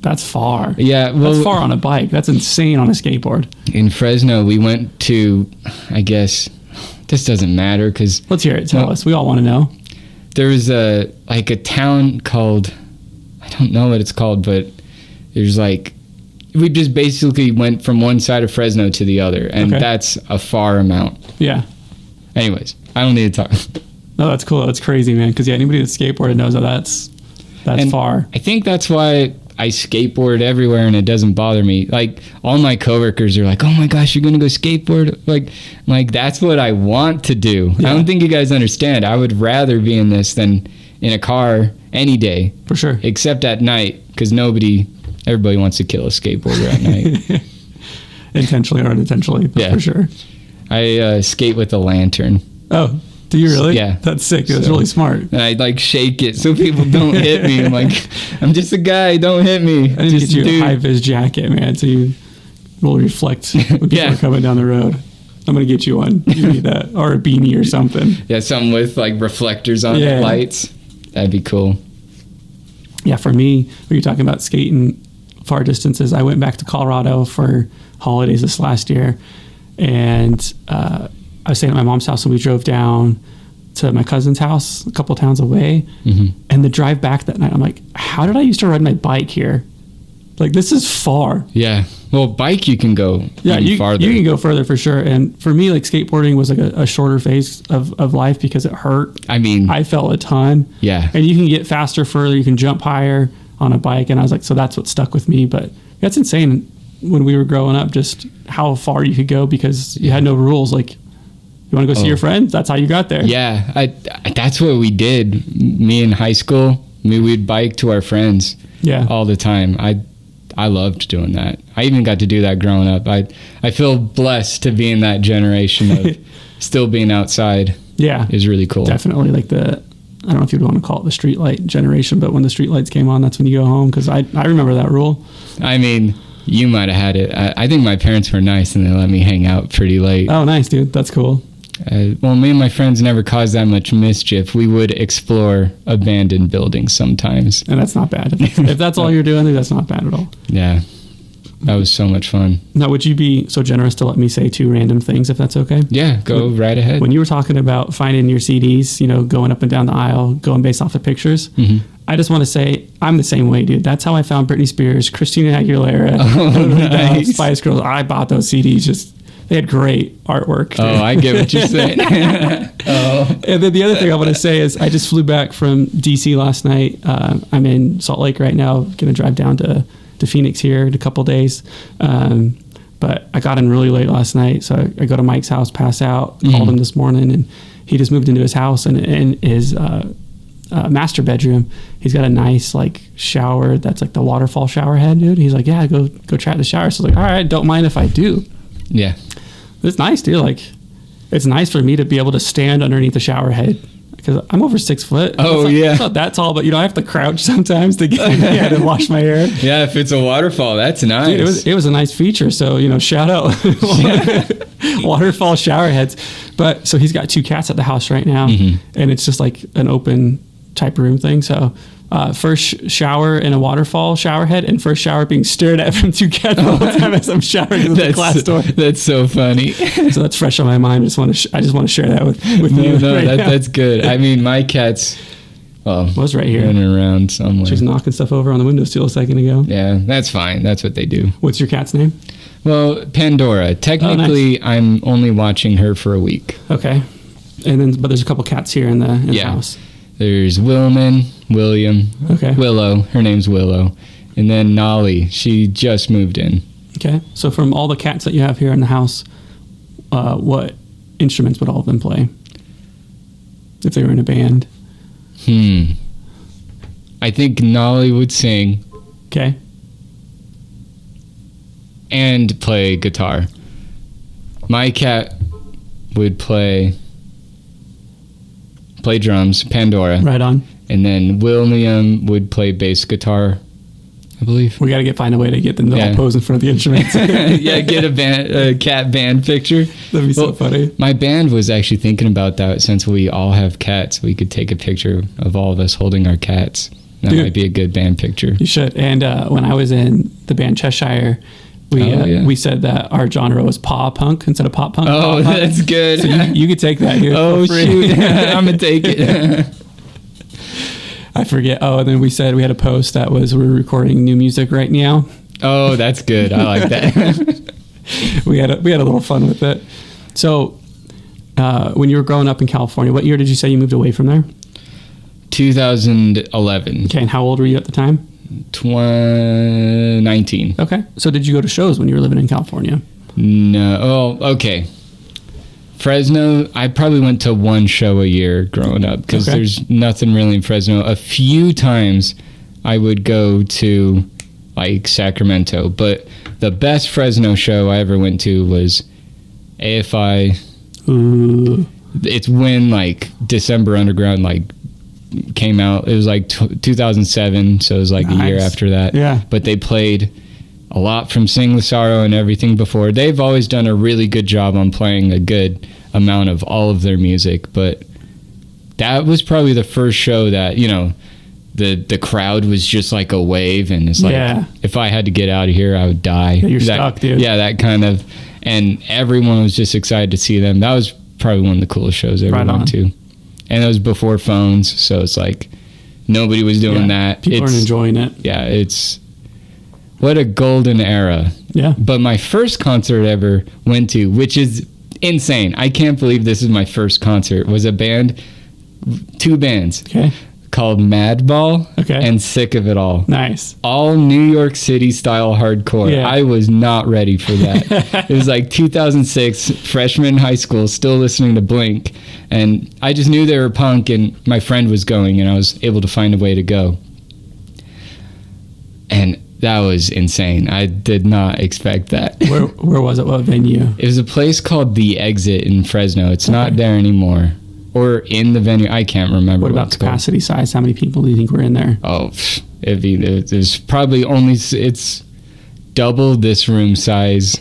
that's far. Yeah, well, That's far on a bike. That's insane on a skateboard. in Fresno, we went to, I guess, this doesn't matter because Let's hear it. Tell Well- us. We all want to know. there was a town called, I don't know what it's called, but there's like, we just basically went from one side of Fresno to the other, and Okay. that's a far amount. Yeah. Anyways, I don't need to talk. No, that's cool. That's crazy, man. Because yeah, anybody that's skateboarded knows that that's And far. I think that's why I skateboard everywhere and it doesn't bother me. Like, all my coworkers are like, oh my gosh, you're gonna go skateboard? Like that's what I want to do. Yeah. I don't think you guys understand. I would rather be in this than in a car any day, For sure. except at night, because everybody wants to kill a skateboarder at night. Intentionally or unintentionally, but Yeah. for sure. I skate with a lantern, Oh, do you really? Yeah. That's sick. That's So- really smart. and I like shake it so people don't hit me. I'm like, I'm just a guy, don't hit me. I need to Just get you dude. a high-vis jacket, man, so you will reflect when people Yeah. are coming down the road. I'm going to get you one. You need that. Or a beanie or something. Yeah, something with like reflectors on Yeah. it, lights. That'd be cool. Yeah, for me, when you're talking about skating far distances, I went back to Colorado for holidays this last year, and I was staying at my mom's house, and we drove down to my cousin's house a couple towns away. Mm-hmm. And the drive back that night, I'm like, how did I used to ride my bike here? Like, this is far. Yeah. Well, bike you can go Yeah, even you farther. can go further for sure. And for me, like, skateboarding was like a shorter phase of life because it hurt. I mean, I fell a ton. yeah. And you can get faster further. You can jump higher on a bike. And I was like, so that's what stuck with me. But that's insane when we were growing up, just how far you could go because you had no rules. Like, you want to go see your friends? That's how you got there. Yeah, I that's what we did. Me in high school, we'd bike to our friends Yeah. all the time. I loved doing that. I even got to do that growing up. I feel blessed to be in that generation of still being outside. Yeah. Is really cool. Definitely like I don't know if you'd want to call it the streetlight generation, but when the streetlights came on, that's when you go home. Cause I remember that rule. I mean, you might have had it. I think my parents were nice and they let me hang out pretty late. Oh, nice, dude. That's cool. Well, me and my friends never caused that much mischief. We would explore abandoned buildings sometimes. And that's not bad. If that's all you're doing, that's not bad at all. Yeah, that was so much fun. Now, would you be so generous to let me say 2 random things, if that's okay? Yeah, go right ahead. When you were talking about finding your CDs, going up and down the aisle, going based off the pictures, I just want to say I'm the same way, dude. That's how I found Britney Spears, Christina Aguilera, Nice. Spice Girls. I bought those CDs. They had great artwork. Dude. Oh, I get what you're saying. Oh. And then the other thing I want to say is I just flew back from DC last night. I'm in Salt Lake right now. Going to drive down to Phoenix here in a couple days. But I got in really late last night, so I go to Mike's house, pass out, called him this morning, and he just moved into his house. And in his master bedroom, he's got a nice like shower that's like the waterfall shower head, dude. He's like, yeah, go try the shower. So I was like, all right, don't mind if I do. Yeah. It's nice, dude. Like, it's nice for me to be able to stand underneath the shower head because I'm over 6 foot. Oh, It's not that tall, but I have to crouch sometimes to get in my head and wash my hair. Yeah, if it's a waterfall, that's nice. Dude, it was a nice feature. So, shout out waterfall shower heads. But so he's got 2 cats at the house right now, Mm-hmm. and it's just like an open type room thing. So first shower in a waterfall shower head, and first shower being stared at from 2 cats the whole time as I'm showering with the glass door. That's so funny. So that's fresh on my mind. I just want to share that with you. No, right now. that's good. I mean, my cat's Was right here. running around somewhere. She's knocking stuff over on the windowsill a second ago. Yeah, that's fine. That's what they do. What's your cat's name? Well, Pandora. Technically, I'm only watching her for a week. Okay. And then, but there's a couple cats here in the Yeah. house. There's William, Okay. Willow. Her name's Willow. And then Nolly. She just moved in. Okay. So from all the cats that you have here in the house, what instruments would all of them play if they were in a band? I think Nolly would sing Okay. and play guitar. My cat would play drums, Pandora. Right on. And then William would play bass guitar, I believe. We got to find a way to get them to Yeah. all pose in front of the instruments. Yeah, get a cat band picture. That'd be so funny. My band was actually thinking about that. Since we all have cats, we could take a picture of all of us holding our cats. That Dude. might be a good band picture. You should. And when I was in the band Cheshire, we said that our genre was paw punk instead of pop punk. Oh, Paw punk. that's good. So you could take that here. Oh, for free. shoot. I'm going to take it. I forget. Oh, and then we said we had a post that was we're recording new music right now. Oh, that's good. I like that. we had a little fun with it. So, when you were growing up in California, what year did you say you moved away from there? 2011. Okay, and how old were you at the time? 19. Okay, so did you go to shows when you were living in California? No. Oh, okay. Fresno, I probably went to 1 show a year growing up because Okay. there's nothing really in Fresno. A few times I would go to like Sacramento, but the best Fresno show I ever went to was AFI. Ooh. It's when like December Underground like came out. It was like 2007, so it was like a year Nice. after that. Yeah. But they played a lot from Sing the Sorrow and everything before. They've always done a really good job on playing a good amount of all of their music, but that was probably the first show that, you know, the crowd was just like a wave, and it's like, Yeah. if I had to get out of here, I would die. Yeah, you're That- stuck, dude. Yeah, that kind of, and everyone was just excited to see them. That was probably one of the coolest shows I ever Right on. went to. And it was before phones, so it's like nobody was doing that. People aren't enjoying it. Yeah, it's what a golden era. Yeah. But my first concert I ever went to, which is insane, I can't believe this is my first concert, was a band, 2 bands Okay. called Madball Okay. and Sick of It All. Nice. All New York City style hardcore. Yeah. I was not ready for that. It was like 2006, freshman in high school, still listening to Blink. And I just knew they were punk, and my friend was going, and I was able to find a way to go. And that was insane. I did not expect that. Where was it? What venue? It was a place called The Exit in Fresno. It's not Okay. there anymore. Or in the venue. I can't remember. What about it's called. capacity size? How many people do you think were in there? Oh, there's probably only, it's double this room size.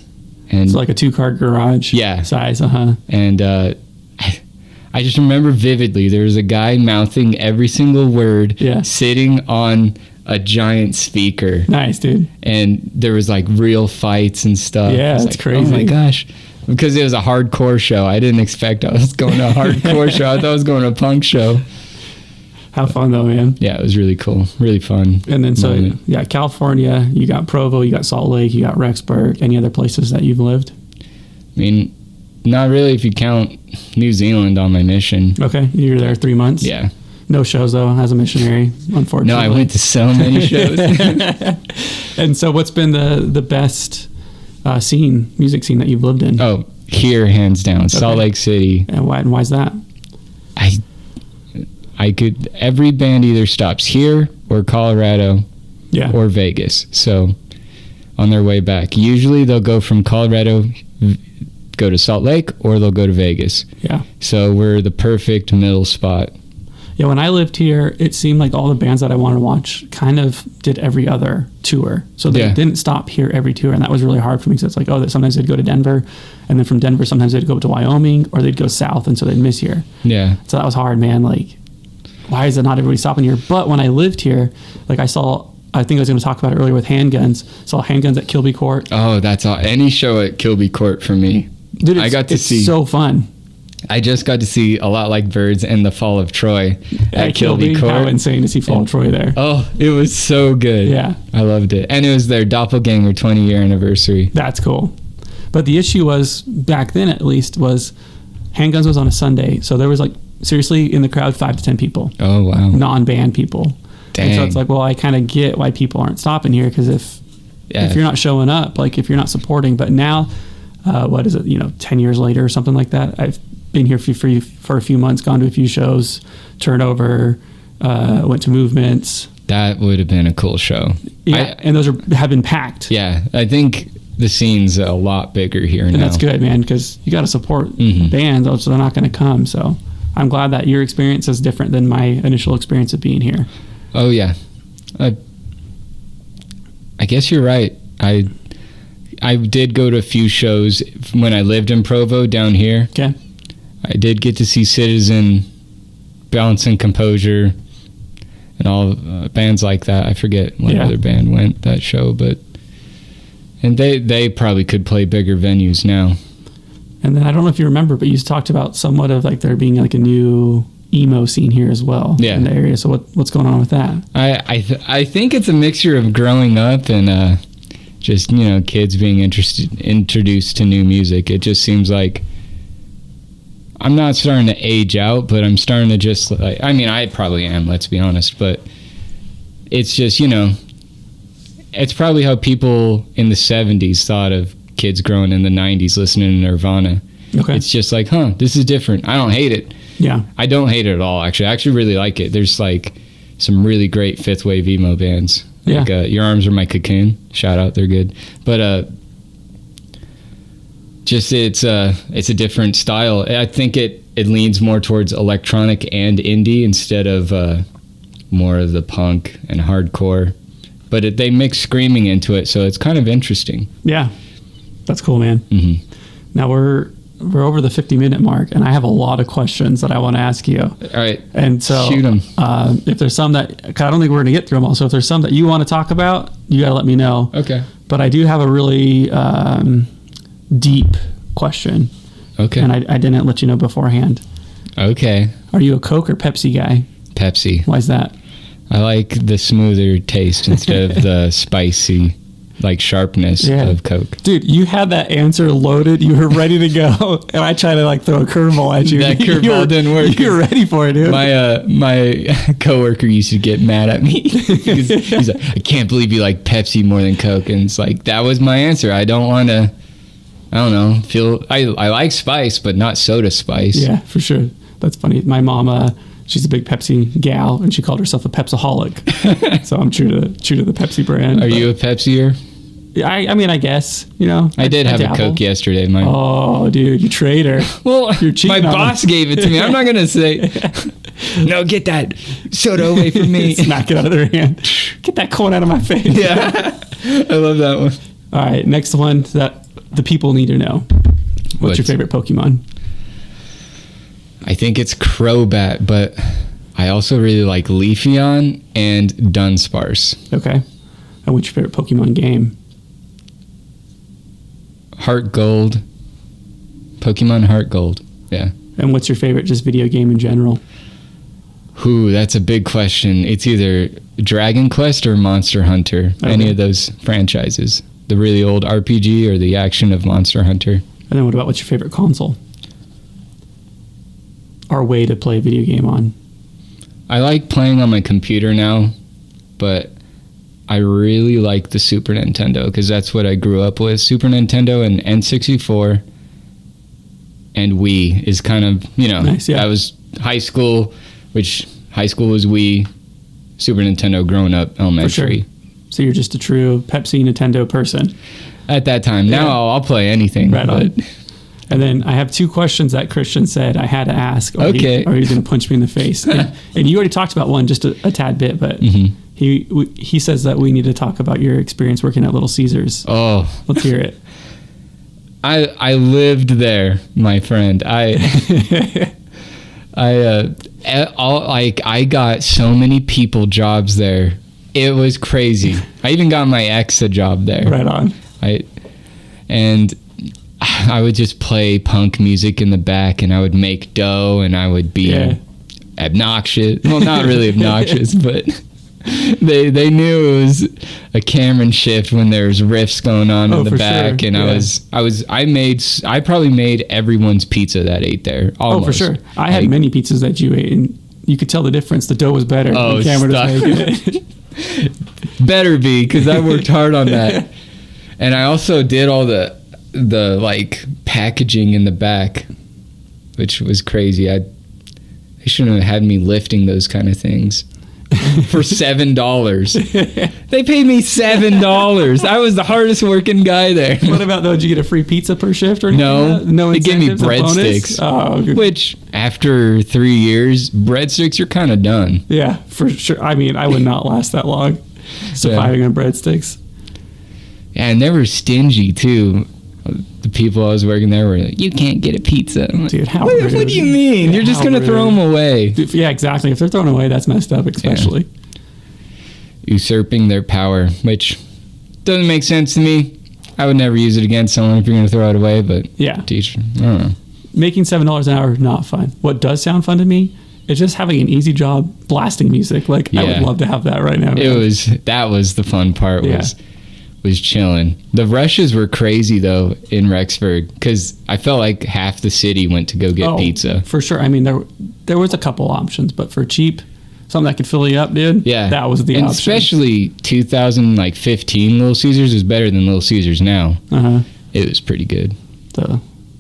And It's like a 2-car garage Yeah. size. And I just remember vividly, there was a guy mouthing every single word, Yeah. sitting on a giant speaker. Nice, dude. And there was like real fights and stuff. Yeah, I was that's like, crazy. Oh my gosh. Because it was a hardcore show. I didn't expect I was going to a hardcore show. I thought I was going to a punk show. How fun though, man. Yeah, it was really cool. Really fun. And then moment. yeah, California, you got Provo, you got Salt Lake, you got Rexburg. Any other places that you've lived? I mean, not really if you count New Zealand on my mission. Okay, you were there 3 months. Yeah. No shows though, as a missionary, unfortunately. No, I went to so many shows. And so, what's been the best music scene that you've lived in? Oh, here, hands down, Salt Lake City. And why's that? I could, every band either stops here or Colorado Yeah. or Vegas. So on their way back, usually they'll go from Colorado, go to Salt Lake, or they'll go to Vegas. Yeah. So we're the perfect middle spot. Yeah, when I lived here, it seemed like all the bands that I wanted to watch kind of did every other tour. So they didn't stop here every tour, and that was really hard for me. So it's like, sometimes they'd go to Denver, and then from Denver, sometimes they'd go to Wyoming, or they'd go south, and so they'd miss here. Yeah. So that was hard, man. Like, why is it not everybody stopping here? But when I lived here, like I think I was going to talk about it earlier with Handguns. Saw Handguns at Kilby Court. Oh, that's all. Any show at Kilby Court for me. Dude, it's so fun. I just got to see A Lot Like Birds and The Fall of Troy at Kilby Court. How insane to see Fall of Troy there. Oh, it was so good. Yeah. I loved it. And it was their Doppelganger 20-year anniversary. That's cool. But the issue was, back then at least, was Handguns was on a Sunday. So there was like, seriously, in the crowd, 5 to 10 people. Oh, wow. Non-band people. Dang. And so it's like, well, I kind of get why people aren't stopping here, because if you're not showing up, like if you're not supporting. But now, 10 years later or something like that, I've been here for a few months, gone to a few shows, Turnover, went to Movements. That would have been a cool show. Yeah, and those have been packed. Yeah, I think the scene's a lot bigger here now. And that's good, man, because you got to support bands, or they're not going to come. So I'm glad that your experience is different than my initial experience of being here. Oh, yeah. I guess you're right. I did go to a few shows when I lived in Provo down here. Okay. I did get to see Citizen, Balance and Composure, and all bands like that. I forget what other band went that show, and they probably could play bigger venues now. And then I don't know if you remember, but you talked about somewhat of like there being like a new emo scene here as well in the area. So what's going on with that? I think it's a mixture of growing up and just kids being introduced to new music. It just seems like I'm not starting to age out, but I'm starting to just like, I mean, I probably am, let's be honest, but it's just, it's probably how people in the 70s thought of kids growing in the 90s listening to Nirvana. Okay. It's just like, this is different. I don't hate it. Yeah. I don't hate it at all, actually. I actually really like it. There's like some really great fifth wave emo bands. Like Your Arms Are My Cocoon. Shout out, they're good. But just it's a different style. I think it leans more towards electronic and indie instead of more of the punk and hardcore. But they mix screaming into it, so it's kind of interesting. Yeah, that's cool, man. Mm-hmm. Now we're over the 50-minute mark, and I have a lot of questions that I want to ask you. All right, and so shoot them. If there's some that, I don't think we're going to get through them all. So if there's some that you want to talk about, you got to let me know. Okay. But I do have a really deep question. Okay. And I didn't let you know beforehand. Okay. Are you a Coke or Pepsi guy? Pepsi. Why is that? I like the smoother taste instead of the spicy, like sharpness of Coke. Dude, you had that answer loaded. You were ready to go, and I tried to like throw a curveball at you. That curveball didn't work. You were ready for it, dude. My coworker used to get mad at me. He's like, I can't believe you like Pepsi more than Coke, and it's like that was my answer. I don't want to. I don't know. I like spice, but not soda spice. Yeah, for sure. That's funny. My mom, she's a big Pepsi gal, and she called herself a Pepsaholic. So I'm true to the Pepsi brand. Are you a Pepsier? I mean, I guess, I did have a Coke yesterday. Oh, dude, you traitor. Well, my boss gave it to me. I'm not going to say, no, get that soda away from me. Smack it out of their hand. Get that corn out of my face. Yeah, I love that one. All right, next one that the people need to know. What's your favorite Pokemon? I think it's Crobat, but I also really like Leafeon and Dunsparce. Okay. And what's your favorite Pokemon game? Heart Gold. Pokemon Heart Gold. Yeah. And what's your favorite just video game in general? Ooh, that's a big question. It's either Dragon Quest or Monster Hunter. Okay. Any of those franchises. The really old RPG or the action of Monster Hunter. And then what about what's your favorite console? Our way to play a video game on. I like playing on my computer now, but I really like the Super Nintendo because that's what I grew up with. Super Nintendo and N64 and Wii is kind of, nice, yeah. That was high school, which high school was Wii, Super Nintendo growing up elementary. For sure. So you're just a true Pepsi Nintendo person. At that time. Now I'll play anything. Right on. And then I have 2 questions that Christian said I had to ask, or Okay. or he's going to punch me in the face. And you already talked about one just a tad bit, but he says that we need to talk about your experience working at Little Caesars. Oh, Let's hear it. I lived there, my friend. I got so many people jobs there. It was crazy. I even got my ex a job there. Right on. I would just play punk music in the back, and I would make dough, and I would be obnoxious. Well, not really obnoxious, but they knew it was a Cameron shift when there was riffs going on in the back, sure. and I probably made everyone's pizza that ate there. Almost. Oh, for sure. I had many pizzas that you ate, and you could tell the difference. The dough was better when Cameron was making it. Better be, because I worked hard on that. And I also did all the like packaging in the back, which was crazy. They shouldn't have had me lifting those kind of things for $7. They paid me $7. I was the hardest working guy there. What about though? Did you get a free pizza per shift or anything? No, No they gave me incentives, a bonus? breadsticks. Oh, good. Which after 3 years, breadsticks are kind of done. Yeah, for sure. I mean, I would not last that long surviving on breadsticks. Yeah, and they were stingy too. The people I was working there were like, "You can't get a pizza." I'm like, Dude, how what rude. do you mean? Yeah, You're just how gonna throw rude. them away. Yeah, exactly. If they're thrown away, that's messed up, especially. Usurping their power, which doesn't make sense to me. I would never use it against someone if you're gonna throw it away. But Yeah. teacher, I don't know. Making $7 an hour, not fun. What does sound fun to me is just having an easy job blasting music. Like, I would Yeah. love to have that right now. That was the fun part. Was chilling. The rushes were crazy though in Rexburg, because I felt like half the city went to go get pizza. For sure. I mean, there was a couple options, but for cheap, something that could fill you up, dude. Yeah, that was the and option. especially 2015 Little Caesars was better than Little Caesars now. It was pretty good.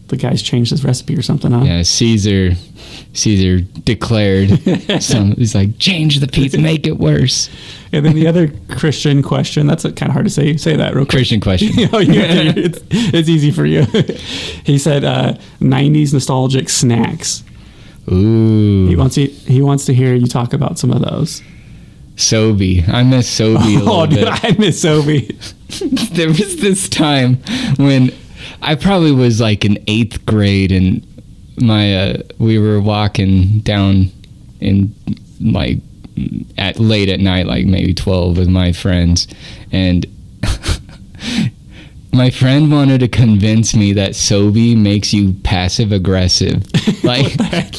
The guy's changed his recipe or something, huh? Yeah, Caesar declared he's like, change the pizza, make it worse. And then the other Christian question, that's kind of hard to say that real quick. Christian question. Oh, yeah, it's easy for you. He said 90s nostalgic snacks. Ooh. He wants to hear you talk about some of those. Sobe. I miss Sobe a little bit. I miss Sobe. There was this time when I probably was like in 8th grade, and we were walking down in like late at night, like maybe 12, with my friends, and my friend wanted to convince me that Sobe makes you passive aggressive. Like, What the heck?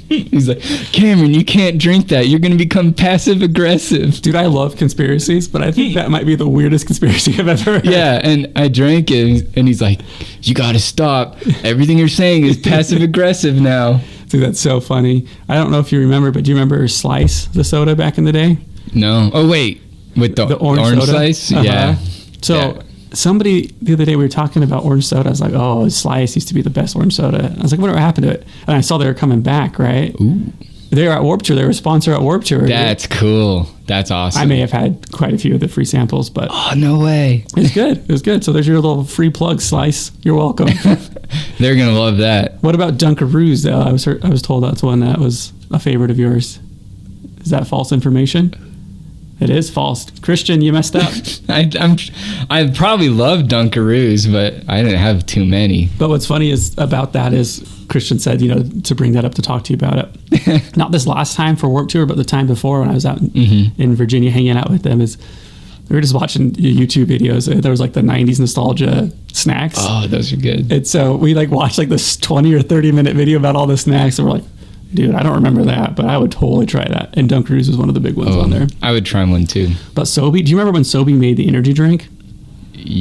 he's like, Cameron, you can't drink that. You're going to become passive aggressive. Dude, I love conspiracies, but I think that might be the weirdest conspiracy I've ever heard. Yeah, and I drank it, and he's like, you got to stop. Everything you're saying is passive aggressive now. Dude, that's so funny. I don't know if you remember, but do you remember Slice, the soda back in the day? No. Oh, wait. With the orange soda? slice? Uh-huh. Yeah. So Yeah. somebody the other day, we were talking about orange soda. I was like, oh, Slice used to be the best orange soda. I was like, whatever happened to it? And I saw they were coming back, right? Ooh. They were at Warped Tour. They were a sponsor at Warped Tour. That's cool. That's awesome. I may have had quite a few of the free samples, but Oh, no way. it was good. It was good. So there's your little free plug, Slice. You're welcome. They're going to love that. What about Dunkaroos, though? I was told that's one that was a favorite of yours. Is that false information? It is false. Christian, you messed up. I probably love Dunkaroos, but I didn't have too many. But what's funny about that is Christian said, to bring that up to talk to you about it. Not this last time for Warped Tour, but the time before when I was out in Virginia hanging out with them, is we were just watching YouTube videos. There was like the 90s nostalgia snacks. Oh, those are good. And so we like watched like this 20 or 30 minute video about all the snacks, and we're like, dude, I don't remember that, but I would totally try that. And Dunkaroos was one of the big ones on there. I would try one too. But Sobe, do you remember when Sobe made the energy drink?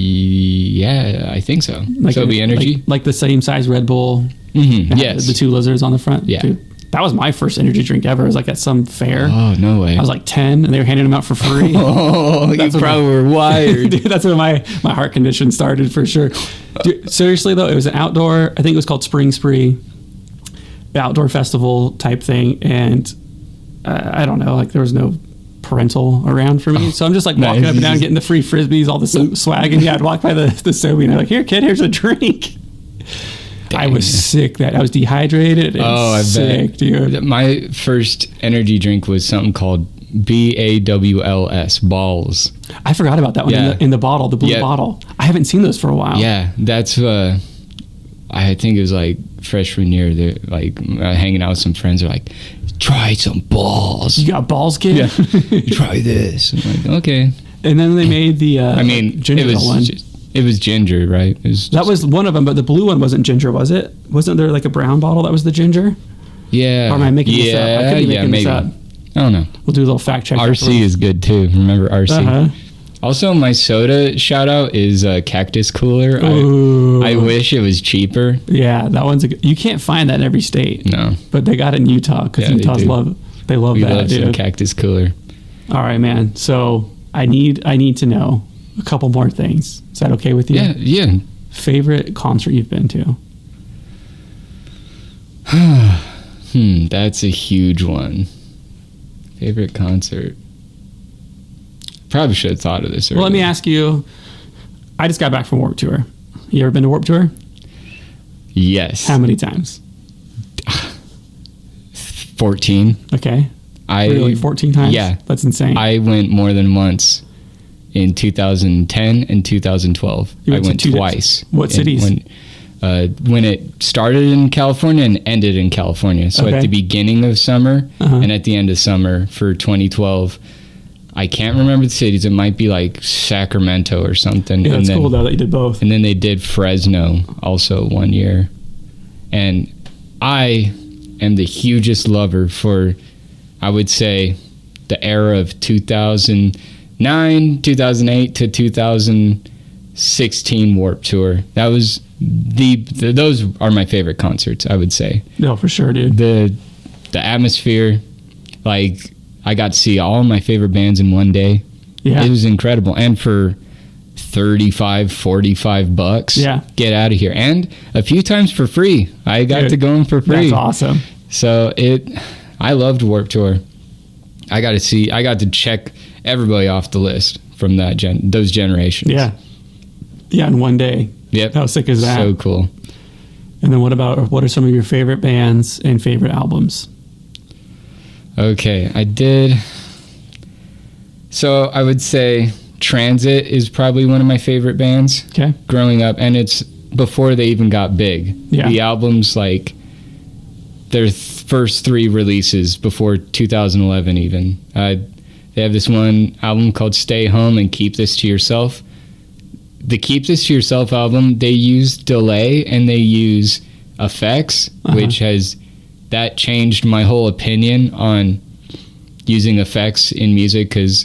Yeah, I think so. Like Sobe Energy? Like the same size Red Bull. Mm-hmm. It had Yes. The 2 lizards on the front. Yeah. Dude, that was my first energy drink ever. It was like at some fair. Oh, no way. I was like 10, and they were handing them out for free. Oh, you probably were wired. Dude, that's when my heart condition started for sure. Dude, seriously, though, it was an outdoor, I think it was called Spring Spree, outdoor festival type thing. And I don't know, like there was no parental around for me. So I'm just like walking up and down, getting the free Frisbees, all the swag. And yeah, I'd walk by the Sobe and they're like, here, kid, here's a drink. I was sick. I was dehydrated and I sick, bet. dude. My first energy drink was something called BAWLS, balls. I forgot about that one in the bottle, the blue bottle. I haven't seen those for a while. Yeah, that's I think it was like freshman year. They're like hanging out with some friends. They're like, try some balls. You got balls, kid? Yeah. Try this. I'm like, okay. And then they made the ginger one. It was ginger, right? That was one of them, but the blue one wasn't ginger, was it? Wasn't there like a brown bottle that was the ginger? Yeah. Or am I making this up? I could be making this up. I don't know. We'll do a little fact check. RC is good too. Remember RC? Also, my soda shout out is Cactus Cooler. I wish it was cheaper. Yeah, that one's you can't find that in every state. No, but they got it in Utah because Utah's love that. We love some Cactus Cooler. All right, man. So I need to know a couple more things. Is that okay with you? Yeah. Favorite concert you've been to? That's a huge one. Favorite concert. Probably should have thought of this earlier. Well, let me ask you. I just got back from Warped Tour. You ever been to Warped Tour? Yes. How many times? 14. Okay. Really? 14 times? Yeah. That's insane. I went more than once in 2010 and 2012. I went twice. What cities? When it started in California and ended in California. So at the beginning of summer and at the end of summer for 2012. I can't remember the cities. It might be like Sacramento or something. Yeah, it's cool though that you did both. And then they did Fresno also one year. And I am the hugest lover for, I would say, the era of 2009, 2008 to 2016 Warped Tour. That was those are my favorite concerts, I would say. No, for sure, dude. The atmosphere, like, I got to see all my favorite bands in one day. Yeah. It was incredible. And for $35-$45, get out of here. And a few times for free. I got to go in for free. That's awesome. So I loved Warped Tour. I got to check everybody off the list from those generations. Yeah. Yeah, in one day. Yep. How sick is that? So cool. And then what are some of your favorite bands and favorite albums? Okay, I did. So I would say Transit is probably one of my favorite bands. Okay. Growing up, and it's before they even got big. Yeah. The albums, like their first 3 releases before 2011 even. They have this one album called Stay Home and Keep This to Yourself. The Keep This to Yourself album, they use delay and they use effects, which that changed my whole opinion on using effects in music, because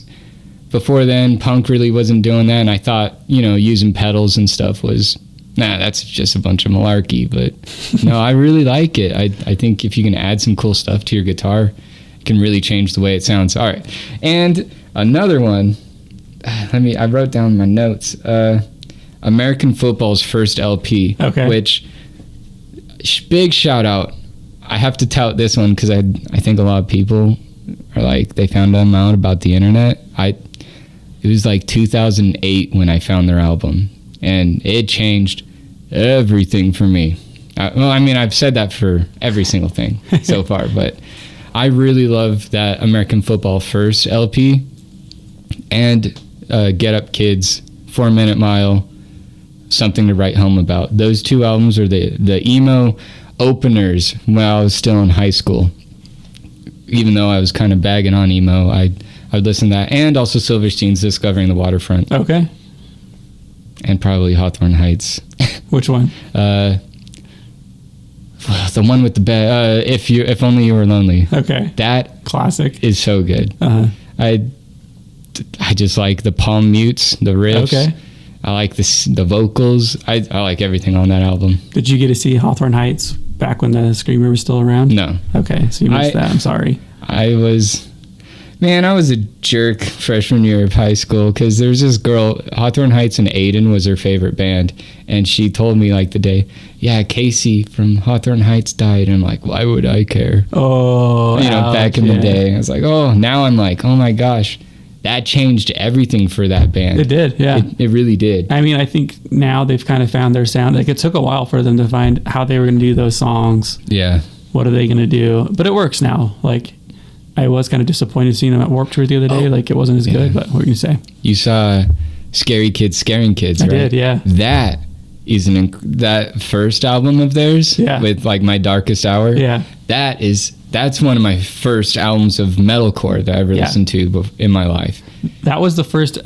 before then punk really wasn't doing that, and I thought using pedals and stuff was that's just a bunch of malarkey. But no, I really like it. I think if you can add some cool stuff to your guitar, it can really change the way it sounds. All right, and another one, I wrote down my notes. American Football's first LP, which big shout out. I have to tout this one because I think a lot of people are like, they found them out about the internet. It was like 2008 when I found their album, and it changed everything for me. I've said that for every single thing so far, but I really love that American Football first LP and Get Up Kids, 4 Minute Mile, Something to Write Home About. Those 2 albums are the emo openers when I was still in high school. Even though I was kind of bagging on emo, I would listen to that, and also Silverstein's Discovering the Waterfront. Okay. And probably Hawthorne Heights. Which one? The one with the bed. If Only You Were Lonely. Okay. That classic is so good. I just like the palm mutes, the riffs. Okay. I like the vocals. I like everything on that album. Did you get to see Hawthorne Heights back when the Screamer was still around? No. Okay, so you missed that. I'm sorry. I was a jerk freshman year of high school, because there's this girl, Hawthorne Heights and Aiden was her favorite band, and she told me like the day, Casey from Hawthorne Heights died, and I'm like, why would I care? Oh, back in the day. I was like, now I'm like, oh my gosh, that changed everything for that band. It did, yeah. It really did. I mean, I think now they've kind of found their sound. Like, it took a while for them to find how they were going to do those songs. Yeah. What are they going to do? But it works now. Like, I was kind of disappointed seeing them at Warped Tour the other day. Like, it wasn't as good, but what were you going to say? You saw Scary Kids Scaring Kids, right? I did, yeah. That is that first album of theirs with like My Darkest Hour. Yeah. That's one of my first albums of metalcore that I ever listened to in my life. That was the first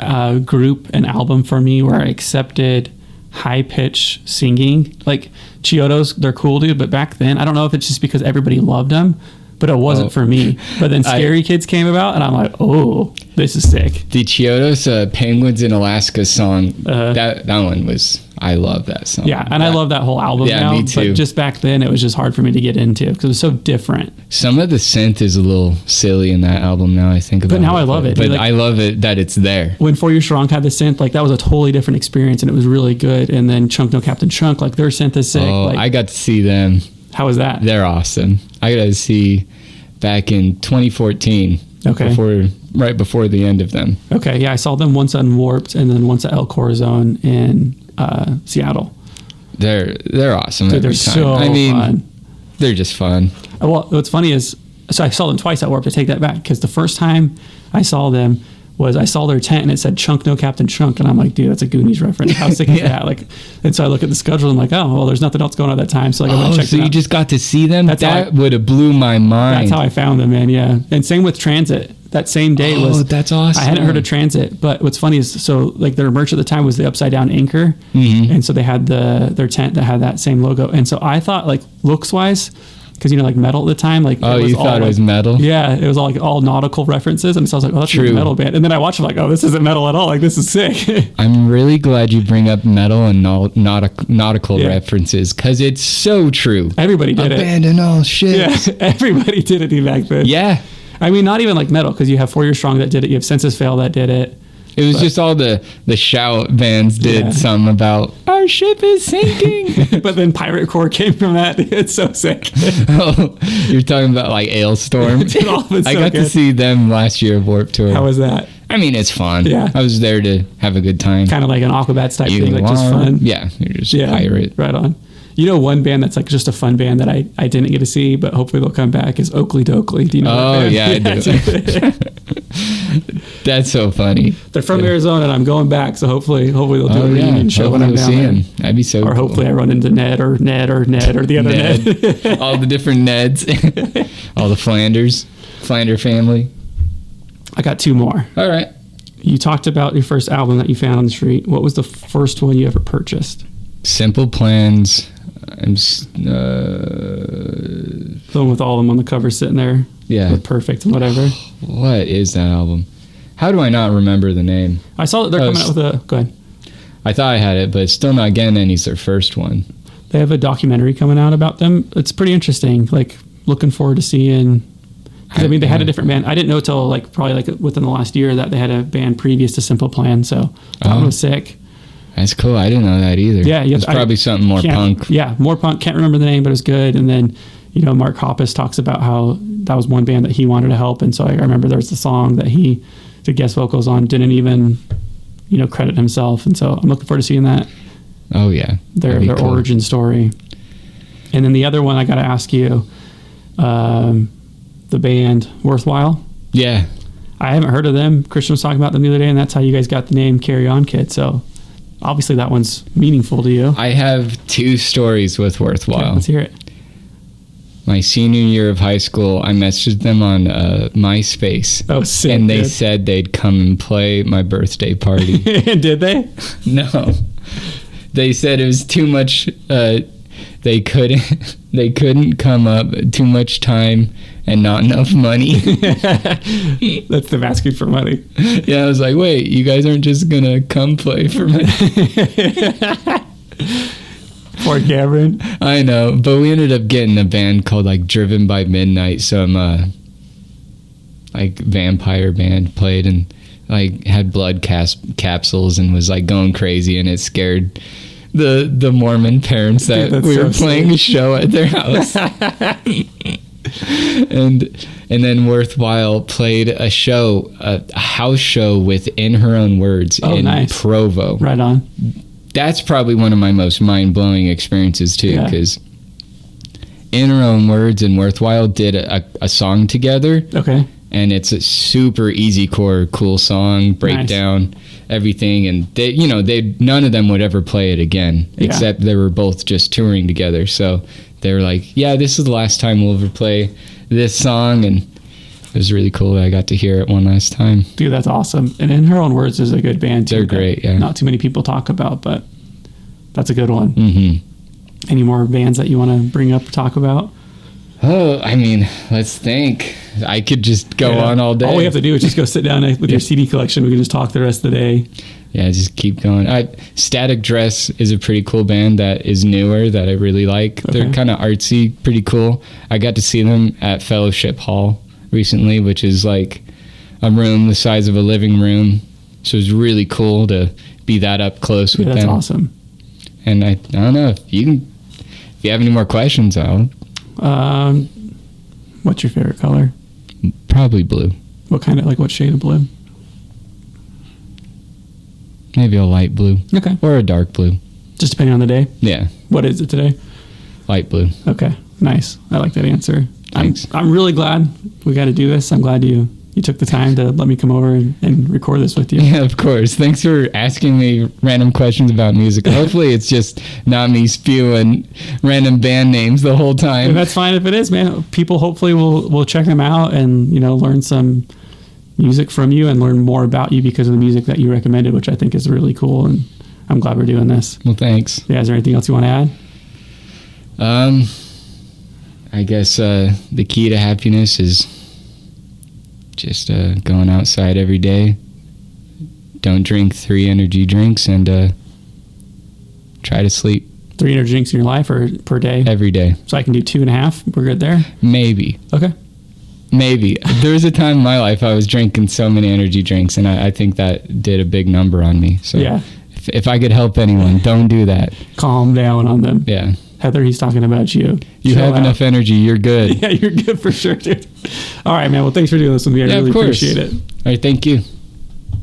group and album for me where I accepted high pitch singing. Like, Chiodos, they're cool, dude, but back then, I don't know if it's just because everybody loved them, but it wasn't for me. But then Scary Kids came about, and I'm like, oh, this is sick. The Chiodos Penguins in Alaska song, that one was, I love that song. Yeah, and I love that whole album now. Me too. But just back then, it was just hard for me to get into because it was so different. Some of the synth is a little silly in that album now I think about it. But now I love it. But like, I love it that it's there. When For You Strong had the synth, like, that was a totally different experience, and it was really good. And then Chunk No Captain Chunk, like, their synth is sick. Oh, like, I got to see them. How was that? They're awesome. I got to see back in 2014. Okay. Right before the end of them. Okay, yeah, I saw them once on Warped and then once at El Corazon in Seattle. They're awesome. Dude, they're so fun. They're just fun. Well, what's funny is, so I saw them twice at Warped. I take that back, because the first time I saw them was I saw their tent and it said Chunk No Captain Chunk, and I'm like, dude, that's a Goonies reference. How sick is that? Like, and so I look at the schedule and I'm like, oh, well, there's nothing else going on at that time, so like, I'm gonna check them out. You just got to see them? That would have blew my mind. That's how I found them, man. Yeah, and same with Transit. That same day was. Oh, that's awesome. I hadn't heard of Transit, but what's funny is, so like, their merch at the time was the upside down anchor, and so they had their tent that had that same logo, and so I thought, like, looks wise, because, you know, like, metal at the time, like, oh, you thought it was metal? Yeah, it was all nautical references, and so I was like, oh, that's a metal band, and then I watched it, like, oh, this isn't metal at all, like, this is sick. I'm really glad you bring up metal and nautical references, because it's so true. Everybody did it. Abandon all shit. Yeah, everybody did it back then. Yeah. I mean, not even like metal, because you have For Your Strong that did it, you have Census Fail that did it. It was just all the shout bands did some about our ship is sinking. But then Pirate Core came from that. It's so sick. Oh, you're talking about like Ailstorm. I got to see them last year at Warped Tour. How was that? I mean, it's fun. Yeah. I was there to have a good time. Kind of like an Aquabats type thing, like just fun. Yeah, you're just a pirate. Right on. You know, one band that's like just a fun band that I didn't get to see, but hopefully they'll come back, is Oakley Dokley. Do you know that band? Yeah, I do. That's so funny. They're from Arizona, and I'm going back, so hopefully they'll do a reunion show when I'm down there. That'd be so cool. Or hopefully I run into Ned or the other Ned. All the different Neds. All the Flander family. I got two more. All right. You talked about your first album that you found on the street. What was the first one you ever purchased? Simple Plans. The one with all of them on the cover sitting there. Yeah. With Perfect and whatever. What is that album? How do I not remember the name? I saw that they're coming out with a... Go ahead. I thought I had it, but it's still not getting any's their first one. They have a documentary coming out about them. It's pretty interesting. Like, looking forward to seeing... Because, I mean, they had a different band. I didn't know till, like, probably, like, within the last year that they had a band previous to Simple Plan, so that was sick. That's cool. I didn't know that either. Yeah, it's probably something more punk. Yeah, more punk. Can't remember the name, but it was good. And then, you know, Mark Hoppus talks about how that was one band that he wanted to help. And so I remember there was the song that he did guest vocals on, didn't even, you know, credit himself. And so I'm looking forward to seeing that. Oh, yeah. Their cool origin story. And then the other one I got to ask you, the band Worthwhile. Yeah. I haven't heard of them. Christian was talking about them the other day, and that's how you guys got the name Carry On Kid. So obviously that one's meaningful to you. I have two stories with Worthwhile. Okay, let's hear it. My senior year of high school, I messaged them on MySpace. Oh, sick. And they said they'd come and play my birthday party. Did they? No. They said it was too much. They couldn't come up. Too much time and not enough money. That's them asking for money. Yeah, I was like, wait, you guys aren't just gonna come play for me? Poor Cameron. I know, but we ended up getting a band called like Driven by Midnight. Some like vampire band played and like had blood capsules and was like going crazy, and it scared the Mormon parents that we were playing a show at their house. and then Worthwhile played a show, a house show with In Her Own Words in nice. Provo. Right on. That's probably one of my most mind-blowing experiences too, Yeah. because In Her Own Words and Worthwhile did a song together. Okay. And it's a super easy core, cool song, breakdown, everything. And they, none of them would ever play it again, except they were both just touring together. So they were like, yeah, this is the last time we'll ever play this song. And it was really cool that I got to hear it one last time. Dude, that's awesome. And In Her Own Words is a good band too. They're great, yeah. Not too many people talk about, but that's a good one. Mm-hmm. Any more bands that you want to bring up or talk about? Oh, I mean, let's think. I could just go on all day. All we have to do is just go sit down with your CD collection. We can just talk the rest of the day. Yeah, just keep going. Static Dress is a pretty cool band that is newer that I really like. Okay. They're kind of artsy, pretty cool. I got to see them at Fellowship Hall recently, which is like a room the size of a living room. So it was really cool to be that up close with that's them. Awesome. And I don't know if you have any more questions, What's your favorite color? Probably blue. What shade of blue? Maybe a light blue. Okay. Or a dark blue. Just depending on the day? Yeah. What is it today? Light blue. Okay. Nice. I like that answer. Thanks. I'm really glad we got to do this. I'm glad you took the time to let me come over and record this with you. Yeah, of course. Thanks for asking me random questions about music. Hopefully it's just not me spewing random band names the whole time. And that's fine if it is, man. People hopefully will check them out and, learn some music from you and learn more about you because of the music that you recommended, which I think is really cool. And I'm glad we're doing this. Well, thanks. Yeah. Is there anything else you want to add? I guess the key to happiness is just going outside every day. Don't drink 3 energy drinks and try to sleep. 3 energy drinks in your life or per day? Every day. So I can do 2.5. We're good there? Maybe. Okay. Maybe. There was a time in my life I was drinking so many energy drinks, and I think that did a big number on me. So yeah. If I could help anyone, don't do that. Calm down on them. Yeah. Heather, he's talking about you. You Chill have out. enough energy. You're good. Yeah, you're good for sure, dude. All right, man. Well, thanks for doing this with me. I really appreciate it. All right. Thank you.